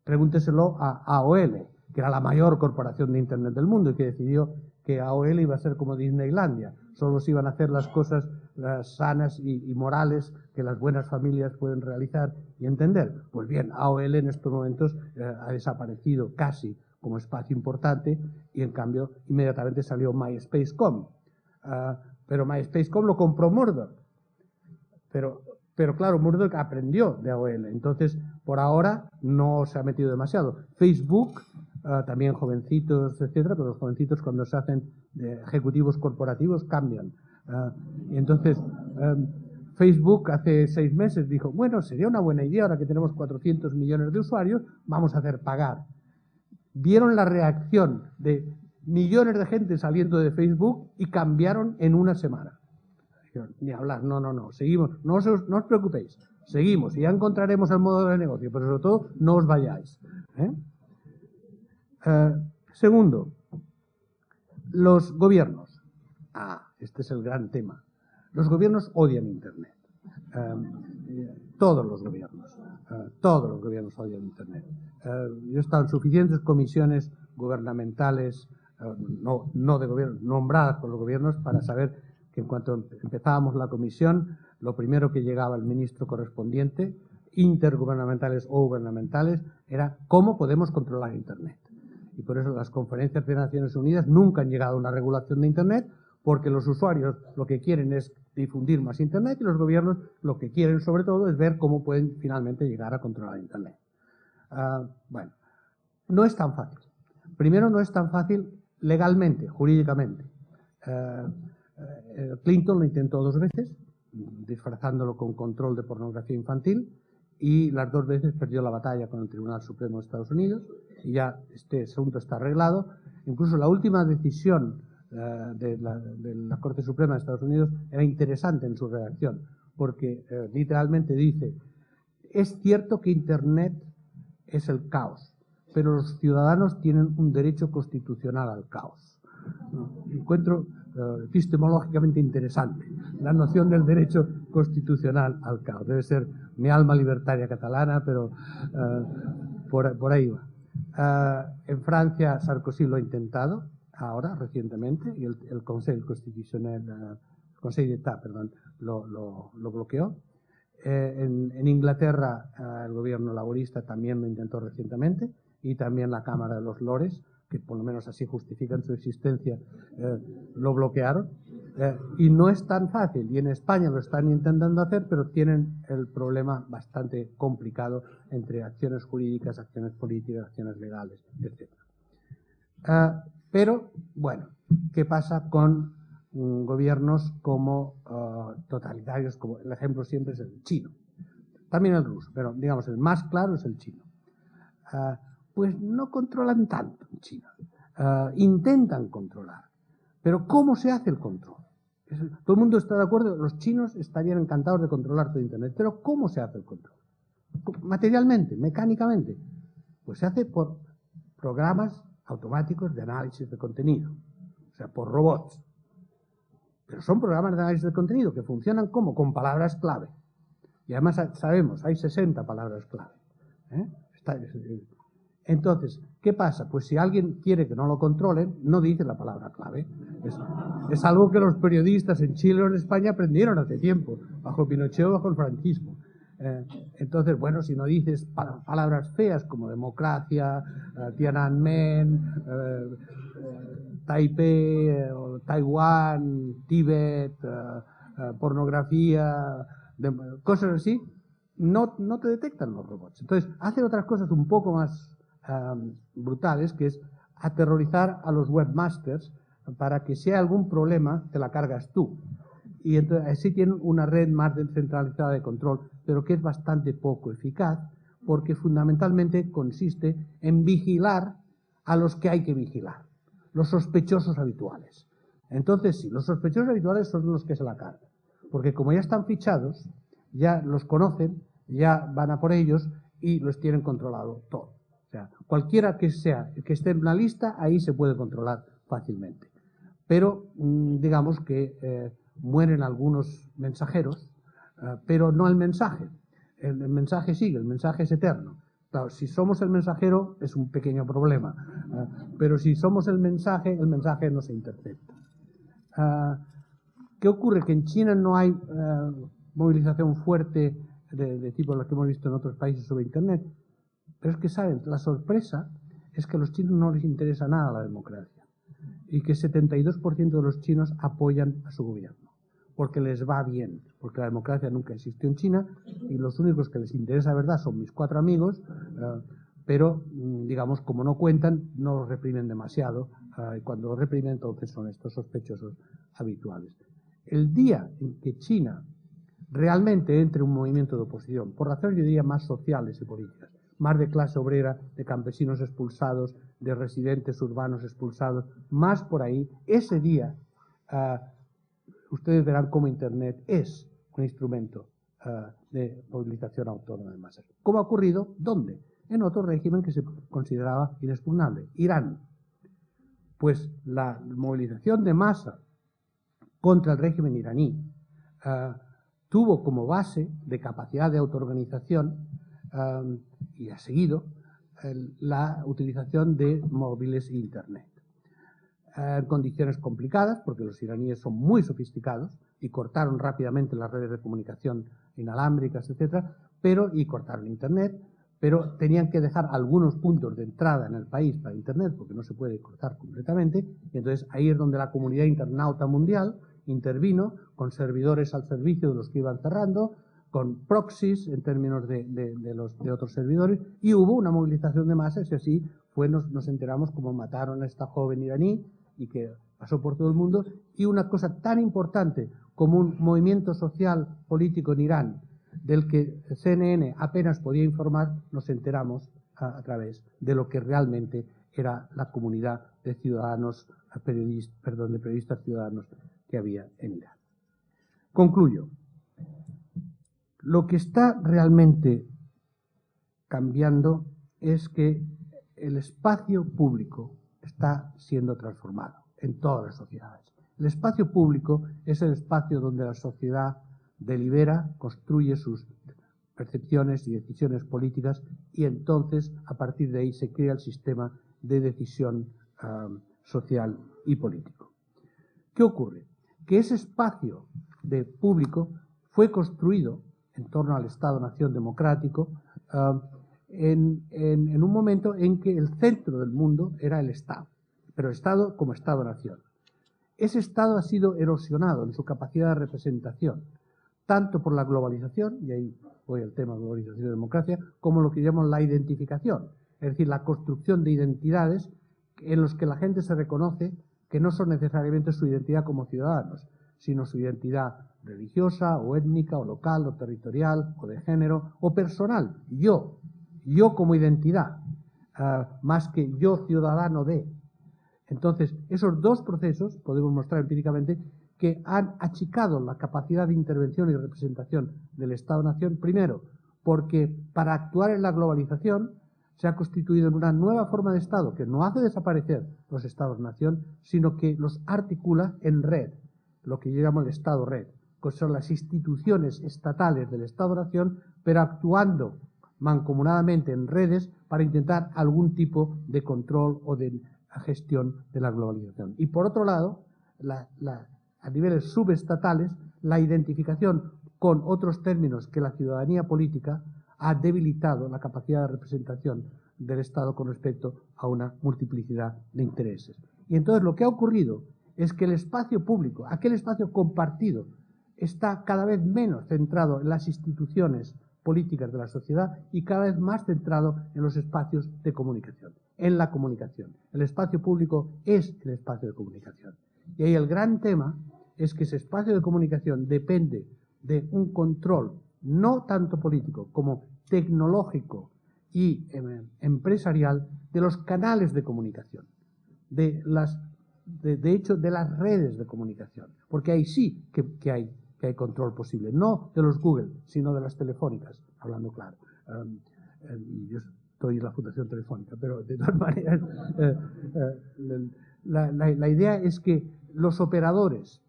Pregúnteselo a AOL, que era la mayor corporación de Internet del mundo y que decidió que AOL iba a ser como Disneylandia. Solo se iban a hacer las cosas sanas y morales que las buenas familias pueden realizar y entender. Pues bien, AOL en estos momentos ha desaparecido casi como espacio importante y en cambio inmediatamente salió MySpace.com. Pero MySpace.com lo compró Murdoch. Pero claro, Murdoch aprendió de AOL. Entonces, por ahora no se ha metido demasiado. Facebook, también jovencitos, etcétera, pero los jovencitos cuando se hacen ejecutivos corporativos cambian. Y entonces, Facebook hace 6 meses dijo, bueno, sería una buena idea, ahora que tenemos 400 millones de usuarios, vamos a hacer pagar. Vieron la reacción de millones de gente saliendo de Facebook y cambiaron en una semana. Dijeron, ni hablar, no, seguimos, no os preocupéis, seguimos y ya encontraremos el modo de negocio, pero sobre todo no os vayáis. Segundo, los gobiernos. Este es el gran tema. Los gobiernos odian Internet. Todos los gobiernos odian Internet. Yo he estado en suficientes comisiones gubernamentales, no de gobiernos, nombradas por los gobiernos, para saber que en cuanto empezábamos la comisión, lo primero que llegaba al ministro correspondiente, intergubernamentales o gubernamentales, era cómo podemos controlar Internet. Y por eso las conferencias de Naciones Unidas nunca han llegado a una regulación de Internet, porque los usuarios lo que quieren es difundir más Internet y los gobiernos lo que quieren sobre todo es ver cómo pueden finalmente llegar a controlar Internet. Bueno, no es tan fácil. Primero, no es tan fácil legalmente, jurídicamente. Clinton lo intentó 2 veces, disfrazándolo con control de pornografía infantil, y las 2 veces perdió la batalla con el Tribunal Supremo de Estados Unidos, y ya este asunto está arreglado. Incluso la última decisión de la Corte Suprema de Estados Unidos era interesante en su redacción, porque literalmente dice, es cierto que Internet es el caos, pero los ciudadanos tienen un derecho constitucional al caos. Encuentro epistemológicamente interesante la noción del derecho constitucional al caos. Debe ser mi alma libertaria catalana, pero por ahí va. En Francia Sarkozy lo ha intentado ahora, recientemente, y el Consejo Constitucional, Consejo d'État, perdón, lo bloqueó. En Inglaterra el gobierno laborista también lo intentó recientemente, y también la Cámara de los Lores, que por lo menos así justifican su existencia, lo bloquearon. Y no es tan fácil, y en España lo están intentando hacer, pero tienen el problema bastante complicado entre acciones jurídicas, acciones políticas, acciones legales, etc. Pero, bueno, ¿qué pasa con gobiernos como totalitarios? Como el ejemplo siempre es el chino, también el ruso, pero digamos el más claro es el chino. Pues no controlan tanto en China, intentan controlar, pero ¿cómo se hace el control? Todo el mundo está de acuerdo, los chinos estarían encantados de controlar todo Internet, pero ¿cómo se hace el control? Materialmente, mecánicamente, pues se hace por programas automáticos de análisis de contenido, o sea, por robots. Pero son programas de análisis de contenido que funcionan ¿cómo? Con palabras clave. Y además sabemos, hay 60 palabras clave. Entonces, ¿qué pasa? Pues si alguien quiere que no lo controlen, no dice la palabra clave. Es algo que los periodistas en Chile o en España aprendieron hace tiempo, bajo Pinochet o bajo el franquismo. Entonces, bueno, si no dices palabras feas como democracia, Tiananmen, Taipei, Taiwán, Tíbet, pornografía, cosas así, no te detectan los robots. Entonces, hacen otras cosas un poco más brutales, que es aterrorizar a los webmasters para que si hay algún problema te la cargas tú. Y entonces así tienen una red más descentralizada de control, pero que es bastante poco eficaz, porque fundamentalmente consiste en vigilar a los que hay que vigilar, los sospechosos habituales. Entonces, sí, los sospechosos habituales son los que se la cargan, porque como ya están fichados, ya los conocen, ya van a por ellos y los tienen controlado todo. O sea, cualquiera que sea, que esté en una lista, ahí se puede controlar fácilmente. Pero digamos que mueren algunos mensajeros, pero no el mensaje. El mensaje sigue, el mensaje es eterno. Claro, si somos el mensajero es un pequeño problema, pero si somos el mensaje no se intercepta. ¿Qué ocurre? Que en China no hay movilización fuerte de tipo la que hemos visto en otros países sobre Internet, pero es que, ¿saben? La sorpresa es que a los chinos no les interesa nada la democracia y que el 72% de los chinos apoyan a su gobierno porque les va bien, porque la democracia nunca existió en China y los únicos que les interesa, verdad, son mis 4 amigos, pero, digamos, como no cuentan, no los reprimen demasiado, y cuando los reprimen, entonces son estos sospechosos habituales. El día en que China realmente entre un movimiento de oposición, por razones, yo diría, más sociales y políticas, más de clase obrera, de campesinos expulsados, de residentes urbanos expulsados, más por ahí, ese día ustedes verán cómo Internet es un instrumento de movilización autónoma de masas. ¿Cómo ha ocurrido? ¿Dónde? En otro régimen que se consideraba inexpugnable, Irán. Pues la movilización de masa contra el régimen iraní tuvo como base de capacidad de autoorganización y ha seguido la utilización de móviles e Internet. En condiciones complicadas, porque los iraníes son muy sofisticados y cortaron rápidamente las redes de comunicación inalámbricas, etcétera, y cortaron Internet, pero tenían que dejar algunos puntos de entrada en el país para Internet, porque no se puede cortar completamente, y entonces ahí es donde la comunidad internauta mundial intervino con servidores al servicio de los que iban cerrando, con proxies en términos de otros servidores, y hubo una movilización de masas y así nos enteramos cómo mataron a esta joven iraní y que pasó por todo el mundo, y una cosa tan importante como un movimiento social político en Irán del que CNN apenas podía informar, nos enteramos a través de lo que realmente era la comunidad de ciudadanos, de periodistas ciudadanos que había en Irán. Concluyo. Lo que está realmente cambiando es que el espacio público está siendo transformado en todas las sociedades. El espacio público es el espacio donde la sociedad delibera, construye sus percepciones y decisiones políticas y entonces a partir de ahí se crea el sistema de decisión social y político. ¿Qué ocurre? Que ese espacio de público fue construido en torno al Estado-Nación democrático en un momento en que el centro del mundo era el Estado, pero el Estado como Estado-Nación. Ese Estado ha sido erosionado en su capacidad de representación, tanto por la globalización, y ahí voy al tema globalización y democracia, como lo que llamamos la identificación, es decir, la construcción de identidades en los que la gente se reconoce que no son necesariamente su identidad como ciudadanos, sino su identidad religiosa o étnica o local o territorial o de género o personal, yo como identidad, más que yo ciudadano de. Entonces, esos dos procesos, podemos mostrar empíricamente, que han achicado la capacidad de intervención y representación del Estado-Nación, primero, porque para actuar en la globalización se ha constituido en una nueva forma de Estado que no hace desaparecer los Estados-Nación, sino que los articula en red, lo que yo llamo el Estado-red, que son las instituciones estatales del Estado-Nación, pero actuando mancomunadamente en redes para intentar algún tipo de control o de gestión de la globalización. Y por otro lado, a niveles subestatales, la identificación con otros términos que la ciudadanía política ha debilitado la capacidad de representación del Estado con respecto a una multiplicidad de intereses. Y entonces lo que ha ocurrido es que el espacio público, aquel espacio compartido, está cada vez menos centrado en las instituciones políticas de la sociedad y cada vez más centrado en los espacios de comunicación, en la comunicación. El espacio público es el espacio de comunicación. Y ahí el gran tema es que ese espacio de comunicación depende de un control no tanto político como tecnológico y empresarial de los canales de comunicación, de hecho de las redes de comunicación, porque ahí sí que hay control posible, no de los Google, sino de las telefónicas, hablando claro. Yo estoy en la Fundación Telefónica, pero de todas maneras la idea es que los operadores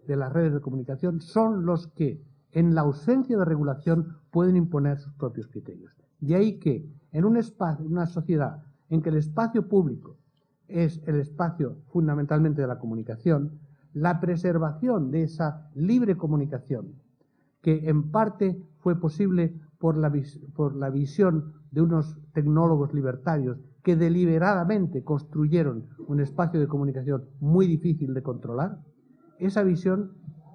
de las redes de comunicación son los que, en la ausencia de regulación, pueden imponer sus propios criterios. De ahí que en una sociedad en que el espacio público es el espacio fundamentalmente de la comunicación, la preservación de esa libre comunicación, que en parte fue posible por la visión de unos tecnólogos libertarios que deliberadamente construyeron un espacio de comunicación muy difícil de controlar, esa visión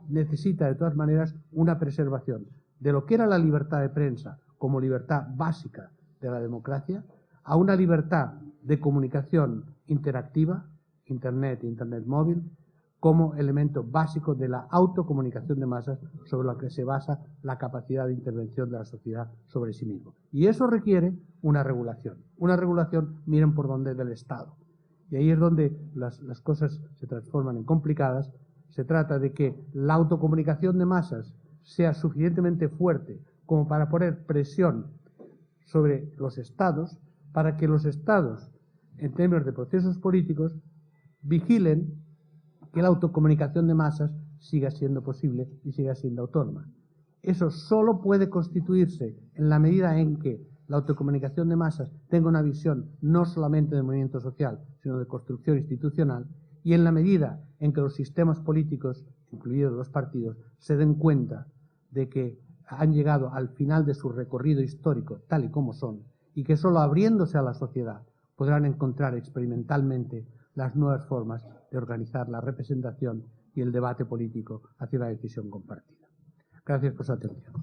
necesita de todas maneras una preservación de lo que era la libertad de prensa como libertad básica de la democracia, a una libertad de comunicación interactiva, Internet e Internet móvil, como elemento básico de la autocomunicación de masas sobre la que se basa la capacidad de intervención de la sociedad sobre sí mismo. Y eso requiere una regulación. Una regulación, miren por dónde, del Estado. Y ahí es donde las cosas se transforman en complicadas. Se trata de que la autocomunicación de masas sea suficientemente fuerte como para poner presión sobre los Estados, para que los Estados, en términos de procesos políticos, vigilen que la autocomunicación de masas siga siendo posible y siga siendo autónoma. Eso solo puede constituirse en la medida en que la autocomunicación de masas tenga una visión no solamente de movimiento social, sino de construcción institucional, y en la medida en que los sistemas políticos, incluidos los partidos, se den cuenta de que han llegado al final de su recorrido histórico tal y como son, y que solo abriéndose a la sociedad podrán encontrar experimentalmente las nuevas formas de organizar la representación y el debate político hacia la decisión compartida. Gracias por su atención.